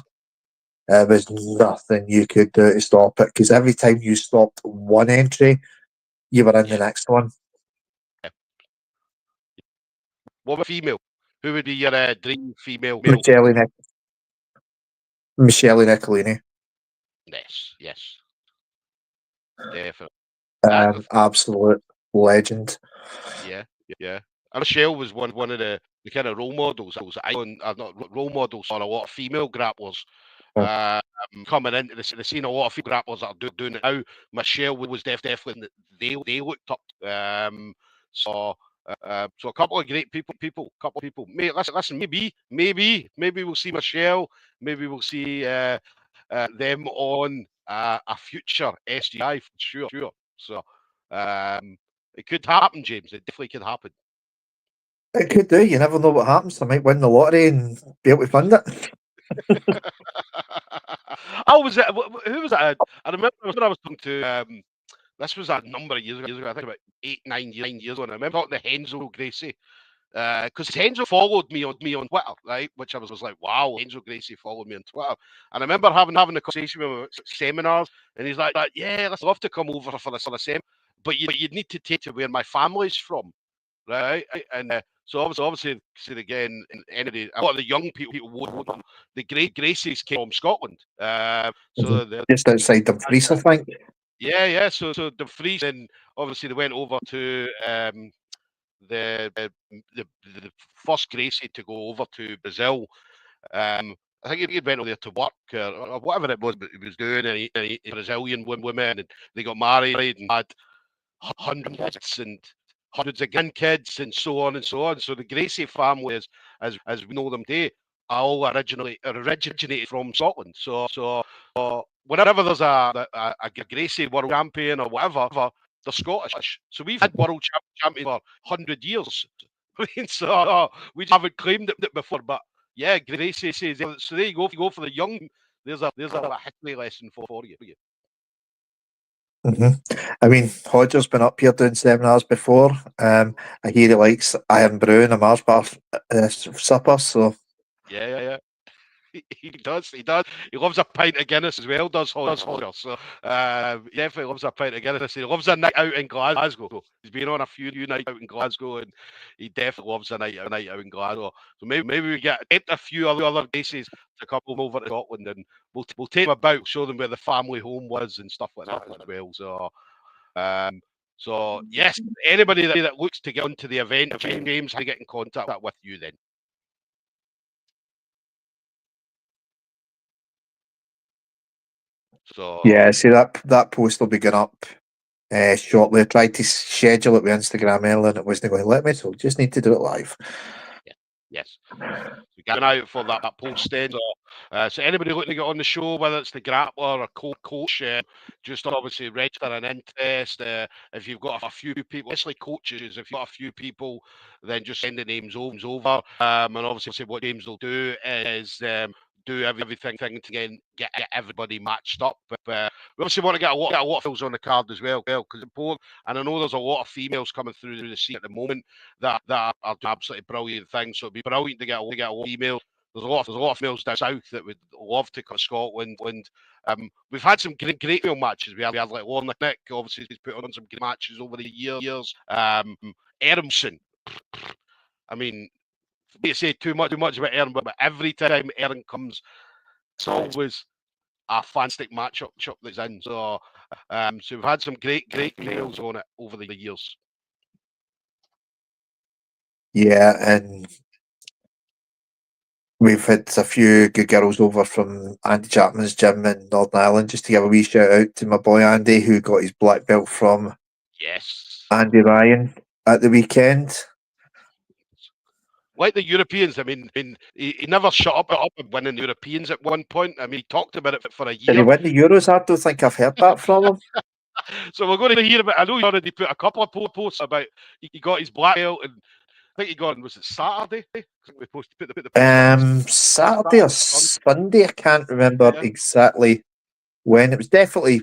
There was nothing you could do to stop it, because every time you stopped one entry, you were in the Yeah. next one. What about female? Who would be your dream female male? Michele, Michele Nicolini. Yes. Definitely. That, Absolute legend. yeah. And Michelle was one of the kind of role models. Not role models for a lot of female grapplers. Oh, Coming into the scene, a lot of female grapplers that are doing it now. Michelle was definitely they looked up. So a couple of great people. Mate, listen. Maybe we'll see Michelle. Maybe we'll see them on a future SGI for sure. So it could happen, James. It definitely could happen. it could do. You never know what happens. I might win the lottery and be able to fund it. Oh, was it? Who was that? I remember when I was talking to. This was a number of years ago. I think about 8, 9 years ago. And I remember talking to Henzo Gracie because Henzo followed me on Twitter, right? Which I was like, wow, Henzo Gracie followed me on Twitter. And I remember having a conversation with him at seminars, and he's like, yeah, I'd love to come over for the same, but you'd need to take to where my family's from, right? And so obviously, again, a lot of the young people would the great Gracies came from Scotland. Mhm. So the Just outside Dumfries, I think. yeah. So the Fries, and obviously they went over to the, the the first Gracie to go over to Brazil. I think he went over there to work or whatever it was he was doing, and Brazilian women, and they got married and had hundreds and hundreds of grandkids and so on and so on. So the Gracie family, as we know them today, are all originated from Scotland. So whenever there's a Gracie world champion or whatever, they're Scottish. So we've had world champions for 100 years. I mean, so we just haven't claimed it before. But yeah, Gracie says so. There you go. If you go for the young, there's a history lesson for you. Hmm. I mean, Hodger's been up here doing seminars before. I hear he likes Iron Brew and a Mars bar supper. So Yeah. He does. He loves a pint of Guinness as well. Does Hodger? So he definitely loves a pint of Guinness. He loves a night out in Glasgow. He's been on a few nights out in Glasgow, and he definitely loves a night out in Glasgow. So maybe we get a few other places to come over to Scotland, and we'll take them about, show them where the family home was and stuff like that as well. Um, so yes, anybody that looks to get onto the event, James, to get in contact with you then. So yeah, see that post will be going up shortly. I tried to schedule it with Instagram earlier, and it wasn't going to let me. So just need to do it live. yes. So get an eye out for that post then. So anybody looking to get on the show, whether it's the grappler or coach, just obviously register an interest. If you've got a few people, especially coaches, if you've got a few people, then just send the names over. And obviously what James will do is do everything to get everybody matched up. But we obviously want to get a lot of fills on the card as well, because important. And I know there's a lot of females coming through the scene at the moment that are absolutely brilliant things. So it'd be brilliant to get a lot of females. There's a lot of females down south that would love to come to Scotland. We've had some great female matches. We had like Lorna Nick, obviously, who's put on some great matches over the years. Ermson. I mean, you say too much about Erin, but every time Erin comes, it's always a fantastic matchup that's in. So we've had some great females on it over the years. Yeah, and we've had a few good girls over from Andy Chapman's gym in Northern Ireland, just to give a wee shout out to my boy Andy, who got his black belt from Andy Ryan at the weekend. Like the Europeans, I mean, he never shut up winning the Europeans at one point. I mean, he talked about it for a year. Did he win the Euros? I don't think I've heard that from him. So we're going to hear about. I know he already put a couple of posts about he got his black belt, and I think he got. Was it Saturday? We put the post Saturday or Sunday? I can't remember exactly when. It was definitely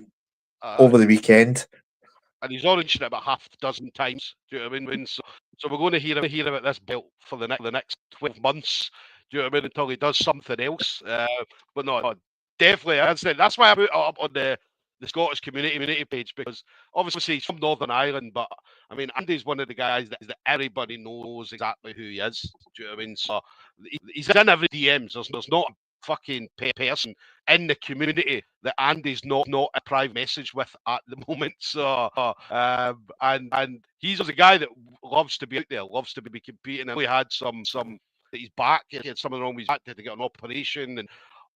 over the weekend. And he's mentioned it about half a dozen times. Do you know what I mean? So we're going to hear about this belt for the next 12 months. Do you know what I mean? Until he does something else. But no, definitely. That's why I put it up on the Scottish community page, because obviously he's from Northern Ireland, but I mean, Andy's one of the guys that everybody knows exactly who he is. Do you know what I mean? So he's in every DMs. There's not a fucking person in the community that Andy's not a private message with at the moment. So and he's a guy that loves to be out there, loves to be competing. And we had some that he's back. He had something wrong with his back, had to get an operation, and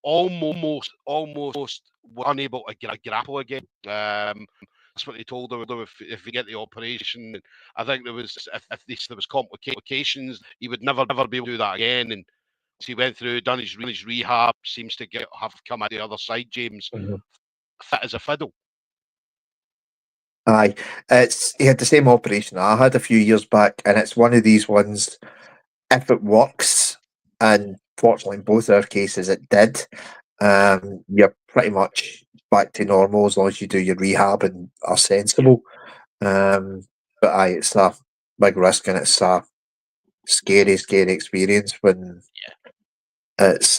almost unable to grapple again. That's what they told him if he get the operation. And I think there was if there was complications, he would never be able to do that again. And he went through, done his rehab, seems to have come out the other side, James, fit as a fiddle. Aye, he had the same operation I had a few years back, and it's one of these ones. If it works, and fortunately in both our cases it did, you're pretty much back to normal as long as you do your rehab and are sensible. But aye, it's a big risk, and it's a scary experience when it's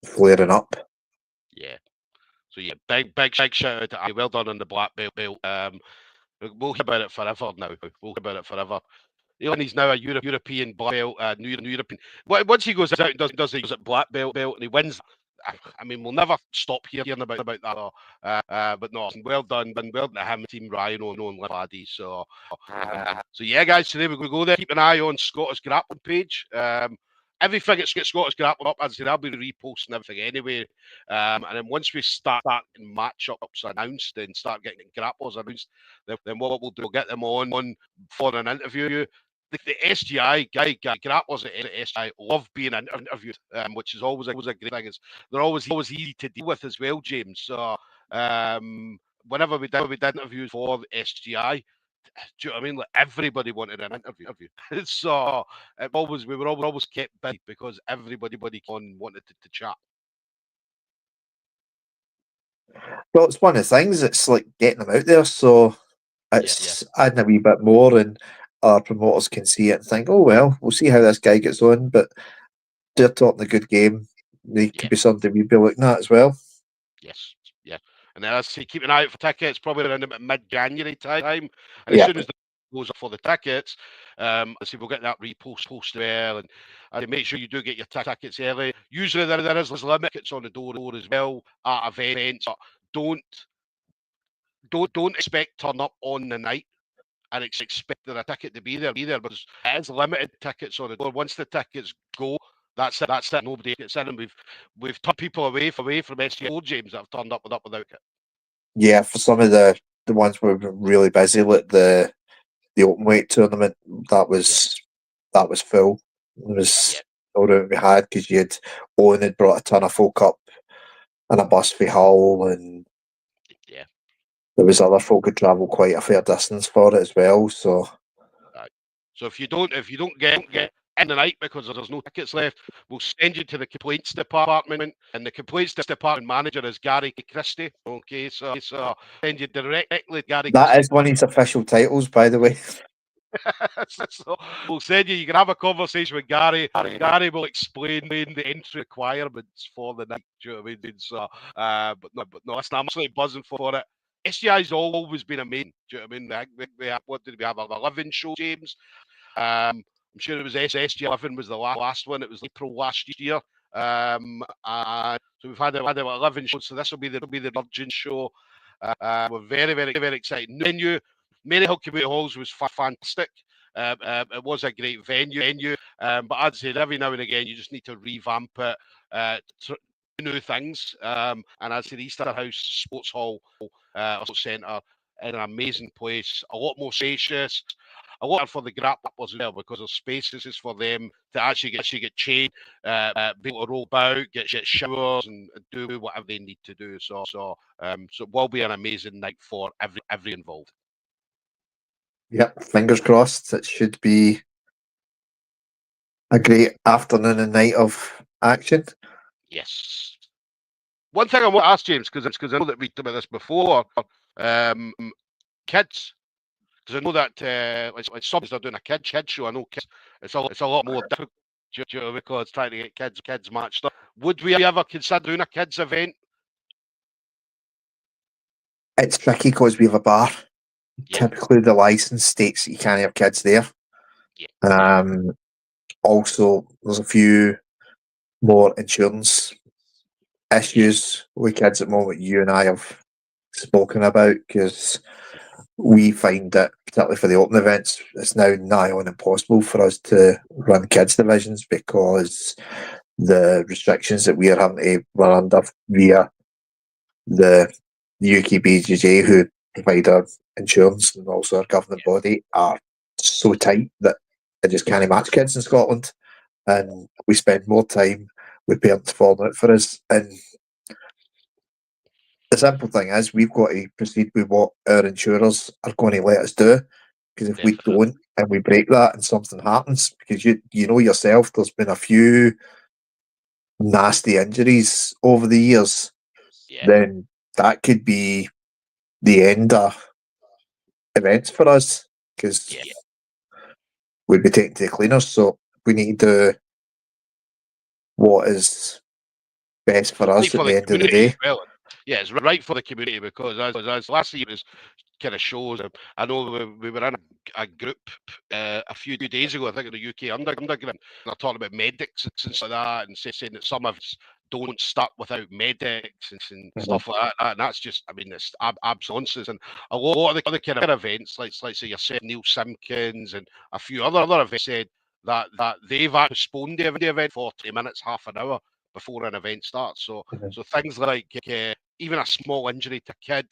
flaring up. Yeah. So yeah, big shout out to well done on the black belt. We'll hear about it forever now. We'll hear about it forever. He's now a European black belt, new European. Once he goes out and does he goes at black belt and he wins. I mean, we'll never stop hearing about that. But no, well done to him, Team Ryan, on laddie. So yeah, guys, today we're going to go there. Keep an eye on Scottish Grappling page. Everything at Scottish Grappling up, as I said, I'll be reposting everything anyway. And then once we start getting matchups announced and start getting grapplers announced, then what we'll do, we'll get them on for an interview. The SGI grapplers at SGI love being interviewed, which is always a great thing. They're always easy to deal with as well, James. So whenever we did interviews for the SGI, do you know what I mean? Like everybody wanted an interview. So we were always kept busy because everybody wanted to chat. Well, it's one of the things. It's like getting them out there, so it's adding a wee bit more, and our promoters can see it and think, "Oh well, we'll see how this guy gets on." But they're talking a good game. They could be something we'd be looking at as well. Yes, yeah. And then I say keep an eye out for tickets, probably around about mid-January time. And as soon as the goes up for the tickets, I see we'll get that repost there, and make sure you do get your tickets early. Usually there is limits on the door as well at events. Don't expect turn up on the night and expect a ticket to be there because it is limited tickets on the door. Once the tickets go, that's it. Nobody gets in, and we've turned people away from SGO, James, that have turned up without it. Yeah, for some of the ones we were really busy, like the open weight tournament, that was full. It was all that we had because Owen had brought a ton of folk up in a bus for Hull, and there was other folk who travelled quite a fair distance for it as well. So if you don't get in the night because there's no tickets left. We'll send you to the complaints department, and the complaints department manager is Gary Christie. Okay, so send you directly to Gary That Christie. is one of his official titles, by the way. So we'll send you. You can have a conversation with Gary. Gary will explain the entry requirements for the night. Do you know what I mean? So, but no, listen, I'm absolutely buzzing for it. SGI's always been amazing. Do you know what I mean? We have, what did we have? 11 shows, James. I'm sure it was SG11 was the last one. It was April last year. And so we've had 11 shows. So this will be the Virgin show. We're very, very, very excited. New venue, Maryhill Community Halls was fantastic. It was a great venue. But as I said, every now and again, you just need to revamp it. New things. And as I said, Easter House Sports Hall, Centre, an amazing place, a lot more spacious, a lot for the grapplers as well, because there's spaces for them to actually get changed, be able to roll about, get showers, and do whatever they need to do. So it will be an amazing night for every involved. Yep, fingers crossed. It should be a great afternoon and night of action. Yes. One thing I want to ask James, because I know that we talked about this before, kids. Because I know that like some are doing a kid show. I know kids, it's a lot more difficult because trying to get kids matched up. Would we ever consider doing a kids event? It's tricky because we have a bar. Yeah. Typically, the license states that you can't have kids there. Yeah. Also, there's a few more insurance issues with kids at the moment you and I have spoken about, because we find that, particularly for the open events, it's now nigh on impossible for us to run kids divisions because the restrictions that we are having to run under via the UK BJJ, who provide our insurance and also our governing body, are so tight that I just can't match kids in Scotland. And we spend more time with parents falling out for us. And the simple thing is, we've got to proceed with what our insurers are going to let us do. Because if we don't and we break that and something happens, because you know yourself, there's been a few nasty injuries over the years, then that could be the end of events for us, because we'd be taken to the cleaners. So we need to do what is best for us at the end of the day. Well, yeah, it's right for the community, because as last year was kind of shows. I know we were in a group a few days ago, I think, in the UK underground, and they're talking about medics and stuff like that, and saying that some of us don't start without medics and stuff like that. And that's just, I mean, it's absolute nonsense. And a lot of the other kind of events, like say yourself, Neil Simpkins, and a few other events, said that they've postponed the event for 20 minutes, half an hour before an event starts. So things like even a small injury to a kid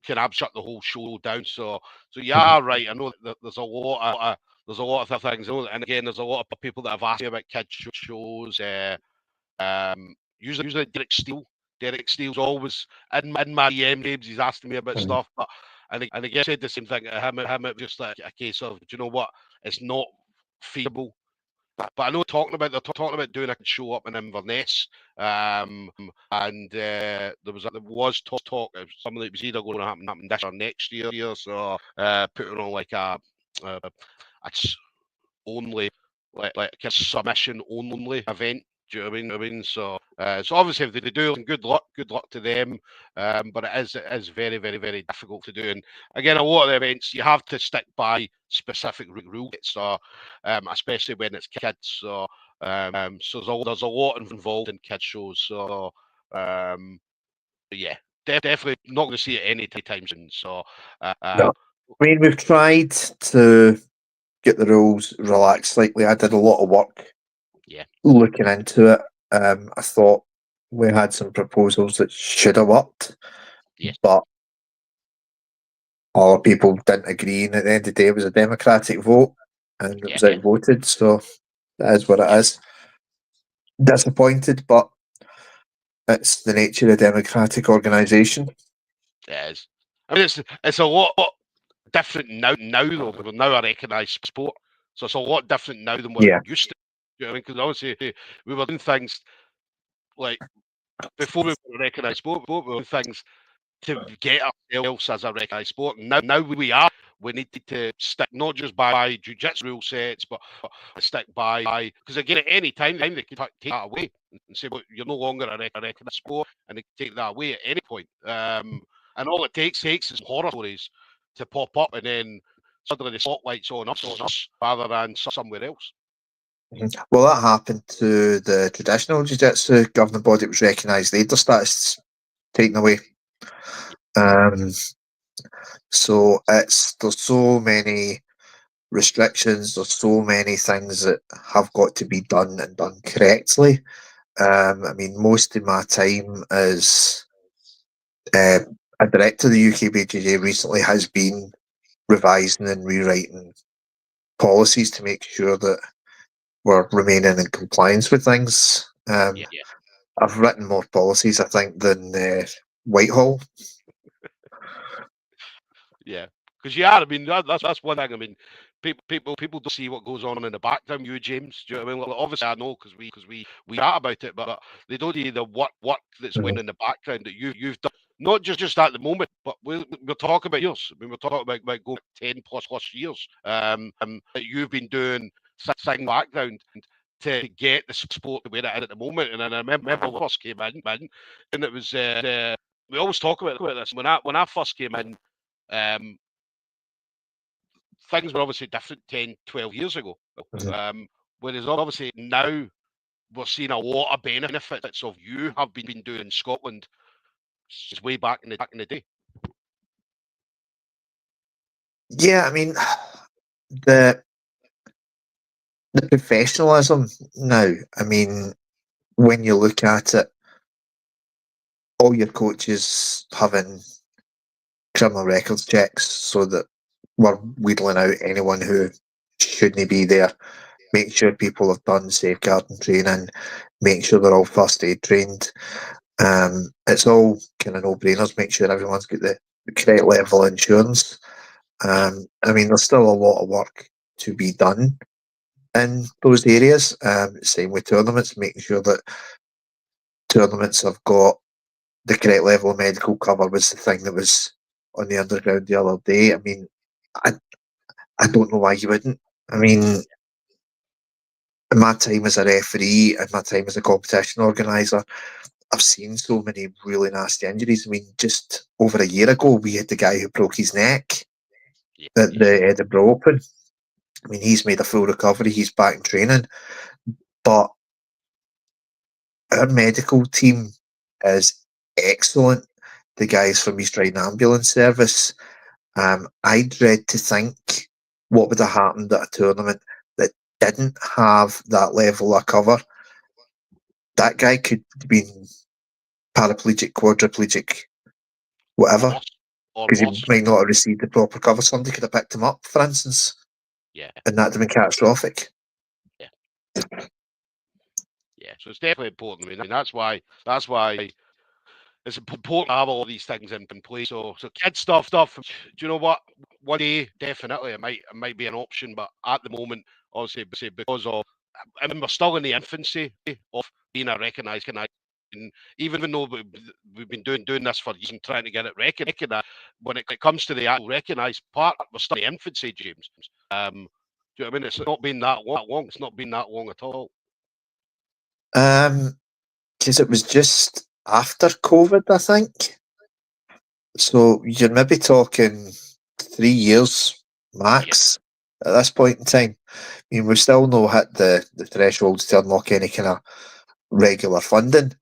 can shut the whole show down. So yeah, right. I know that there's a lot of things, and again, there's a lot of people that have asked me about kid shows. Usually Derek Steele's always in my DM games. He's asking me about stuff, but and again, I said the same thing to him. It was just like a case of, do you know what? It's not feasible. But I know they're talking about doing a show up in Inverness, and there was talk of something that was either going to happen this or next year. So putting on like a only like a submission only event. Do you know what I mean? So obviously if they do, good luck to them. But it is very, very, very difficult to do. And again, a lot of the events you have to stick by specific rules. So especially when it's kids. So there's a lot involved in kids shows. So yeah, definitely not going to see it any time soon. So no. I mean, we've tried to get the rules relaxed slightly. I did a lot of work looking into it. I thought we had some proposals that should have worked, but other people didn't agree, and at the end of the day it was a democratic vote and it was outvoted, so that is what it is. Disappointed, but it's the nature of a democratic organisation. It is. I mean, it's a lot different now though, because we're now a recognised sport. So it's a lot different now than what Yeah. it used to. You know what I mean? Because obviously we were doing things like before we were recognised sport, we were doing things to get ourselves as a recognised sport. And now we are. We need to stick not just by jiu-jitsu rule sets, but stick by because again, at any time they can take that away and say, "Well, you're no longer a recognised sport," and they can take that away at any point. And all it takes is horror stories to pop up, and then suddenly the spotlight's on us rather than somewhere else. Well, that happened to the traditional jiu-jitsu governing body. It was recognised. They had their status taken away. So there's so many restrictions. There's so many things that have got to be done and done correctly. I mean, most of my time as a director of the UKBJJ recently has been revising and rewriting policies to make sure that we're remaining in compliance with things. I've written more policies, I think, than Whitehall. Yeah, because you are. I mean, that's one thing. I mean, people don't see what goes on in the background. You, James, do you know what I mean? Well, obviously, I know because we chat about it, but they don't see the work that's going in the background that you've done. Not just at the moment, but we're talking about years. I mean, we're talking about going 10+ years. That you've been doing thing background to get the sport the way that it is at the moment. And I remember when I first came in, man, and it was we always talk about this. When I first came in. Things were obviously different 10, 12 years ago. Whereas obviously now we're seeing a lot of benefits of you have been doing in Scotland since way back in the day. Yeah, I mean, the professionalism now. I mean, when you look at it, all your coaches having criminal records checks so that we're wheedling out anyone who shouldn't be there. Make sure people have done safeguarding training. Make sure they're all first aid trained. It's all kind of no-brainers. Make sure everyone's got the correct level of insurance. I mean, there's still a lot of work to be done in those areas. Same with tournaments, making sure that tournaments have got the correct level of medical cover was the thing that was on the underground the other day. I mean, I I don't know why you wouldn't. I mean, in my time as a referee and my time as a competition organizer, I've seen so many really nasty injuries. I mean, just over a year ago, we had the guy who broke his neck at the Edinburgh Open. I mean, he's made a full recovery. He's back in training. But our medical team is excellent. The guys from East Riding Ambulance Service. I dread to think what would have happened at a tournament that didn't have that level of cover. That guy could have been paraplegic, quadriplegic, whatever, because he might not have received the proper cover. Somebody could have picked him up, for instance, and that would have been catastrophic. Yeah, so it's definitely important. I mean, that's why it's important to have all these things in place. So kid stuff. Do you know what? One day, definitely, it might be an option, but at the moment, obviously, because of, I mean, we're still in the infancy of being a recognised. And even though we've been doing this for years and trying to get it recognised, when it comes to the actual recognised part, we're still in the infancy, James. Do you know what I mean? It's not been that long. It's not been that long at all. Because it was just after COVID, I think. So you're maybe talking 3 years max at this point in time. I mean, we've still not hit the thresholds to unlock any kind of regular funding.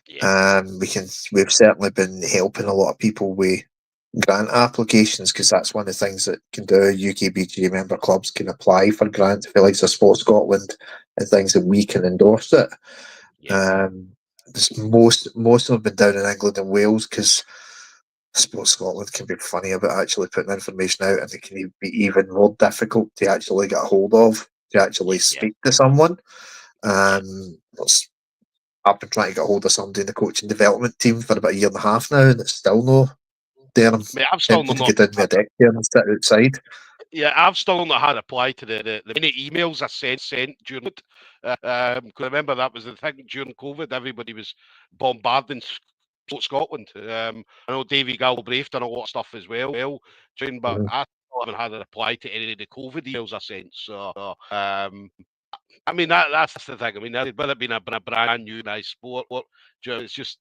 We've certainly been helping a lot of people with grant applications because that's one of the things that can do. UKBGA member clubs can apply for grants for like Sport Scotland and things, that we can endorse it. Most of them have been down in England and Wales because Sport Scotland can be funny about actually putting information out, and it can be even more difficult to actually get a hold of, to actually speak to someone. I've been trying to get a hold of somebody in the coaching development team for about a year and a half now, and it's still no there. I'm Mate, I've still tempted to get in my deck here and sit outside. Yeah, I've still not had a reply to the many emails I sent during it. Because I remember that was the thing during COVID. Everybody was bombarding Scotland. I know Davy Galbraith done a lot of stuff as well. But Mhm. I still haven't had a reply to any of the COVID emails I sent. So, I mean that's the thing. I mean, with it being a brand new nice sport, it's just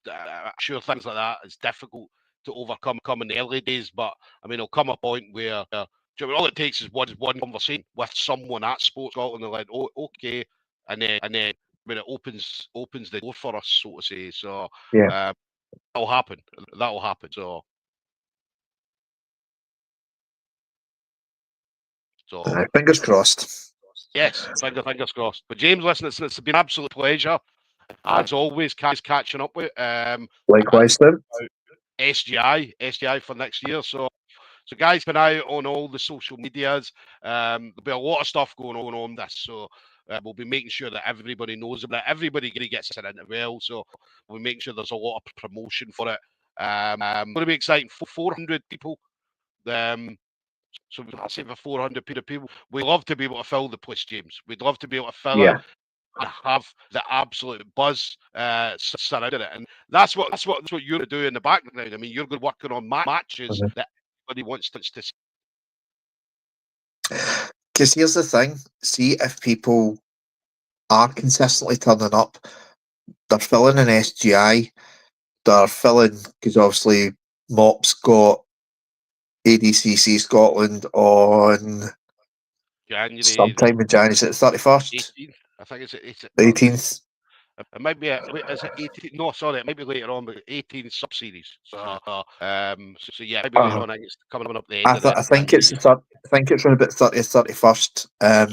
sure things like that is difficult to overcome in the early days. But I mean, there'll come a point where all it takes is one conversation with someone at Sports Scotland. They're like, oh, okay, and then when it opens the door for us, so to say. So Yeah. that'll happen. That'll happen. So Fingers crossed. yes, fingers crossed. But James, listen, it's been an absolute pleasure as always. Catching up with and Likewise, then. SGI for next year. So guys, been out on all the social medias. There'll be a lot of stuff going on this. So we'll be making sure that everybody knows about it. Everybody gets it in as well. So we'll be making sure there's a lot of promotion for it. Going to be exciting. 400 people. So I say for 400 people, we love to be able to fill the place, James. We'd love to be able to fill it Yeah. and have the absolute buzz surrounding it, and that's what you're going to do in the background. I mean, you're going to working on matches Mhm. that everybody wants to see. Because here's the thing: see if people are consistently turning up, they're filling an SGI, they're filling because obviously Mop's got ADCC Scotland on January sometime in January. Is it 31st? 18th, I think it's 18th? it might be is it 18th? No, sorry, it might be later on, but 18th sub series. So yeah, maybe later Uh, on. I think it's coming up the end of I the think it's January. the I think it's around about 30th, 31st. Yeah,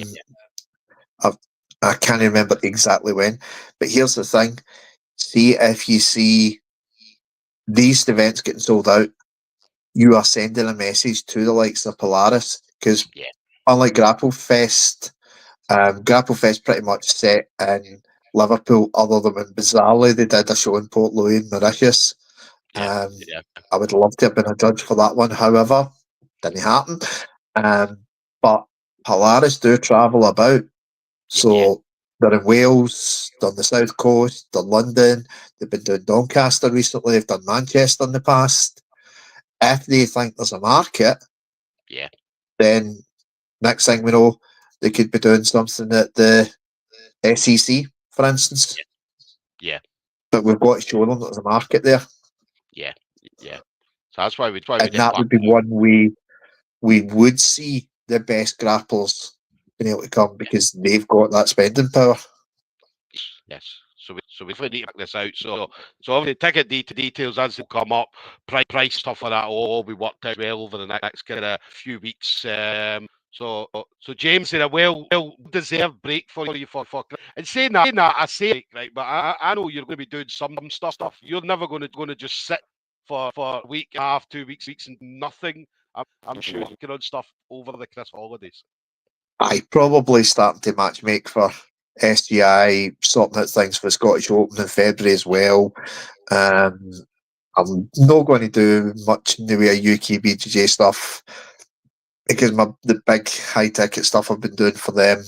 I've, I can't remember exactly when, but here's the thing: see if you see these events getting sold out, you are sending a message to the likes of Polaris because yeah, unlike Grapple Fest pretty much set in Liverpool, other than when bizarrely they did a show in Port Louis and Mauritius. yeah, Um, yeah, I would love to have been a judge for that one, however, didn't happen. But Polaris do travel about, yeah, so they're in Wales, they're on the south coast, they're London, they've been doing Doncaster recently, they've done Manchester in the past. If they think there's a market, yeah, then next thing we know, they could be doing something at the SEC, for instance. yeah, But we've got to show them that there's a market there, yeah, yeah. So that's why we and did that back. would be one way we would see the best grapplers being able to come because they've got that spending power. Yes. So we need to work this out. So obviously ticket details as they come up, price stuff like that all be worked out well over the next kind of few weeks. So James said a well deserved break for you for and saying that I say it right, but I know you're going to be doing some stuff. You're never going to just sit for a week and a half, 2 weeks and nothing. I'm sure you're working on stuff over the Christmas holidays. I probably starting to match make for SGI, sorting out things for the Scottish Open in February as well. Um, I'm not going to do much in the way of UK BJJ stuff because the big high ticket stuff I've been doing for them,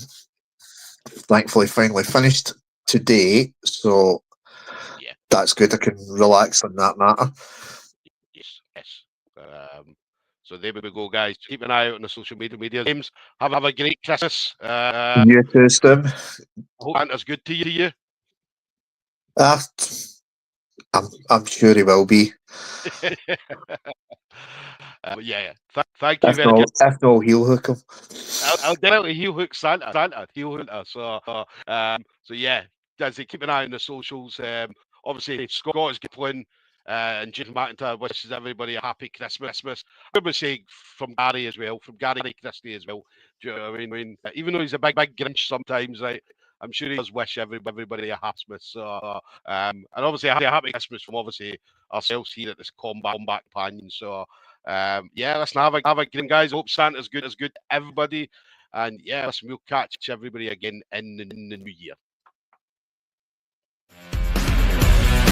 thankfully, finally finished today. So Yeah. that's good. I can relax on that matter. Yes. So there we go, guys. Keep an eye out on the social media. James, have a great Christmas. You too, Stim. Hope Santa's good to you. Uh, I'm sure he will be. But yeah. Thank you very much. If not, he'll hook him. I'll definitely heel hook Santa, heel hunter. So yeah, guys, keep an eye on the socials. Obviously, Scottish Grappling and James McIntyre wishes everybody a happy Christmas. I would say from Gary as well, from Gary Christie as well. Do you know what I mean? Even though he's a big Grinch sometimes, right? I'm sure he does wish everybody a happy Christmas. And obviously a happy Christmas from obviously ourselves here at this combat companion. So yeah, listen, have a good guys. Hope Santa's good to everybody. And yeah, listen, we'll catch everybody again in the new year.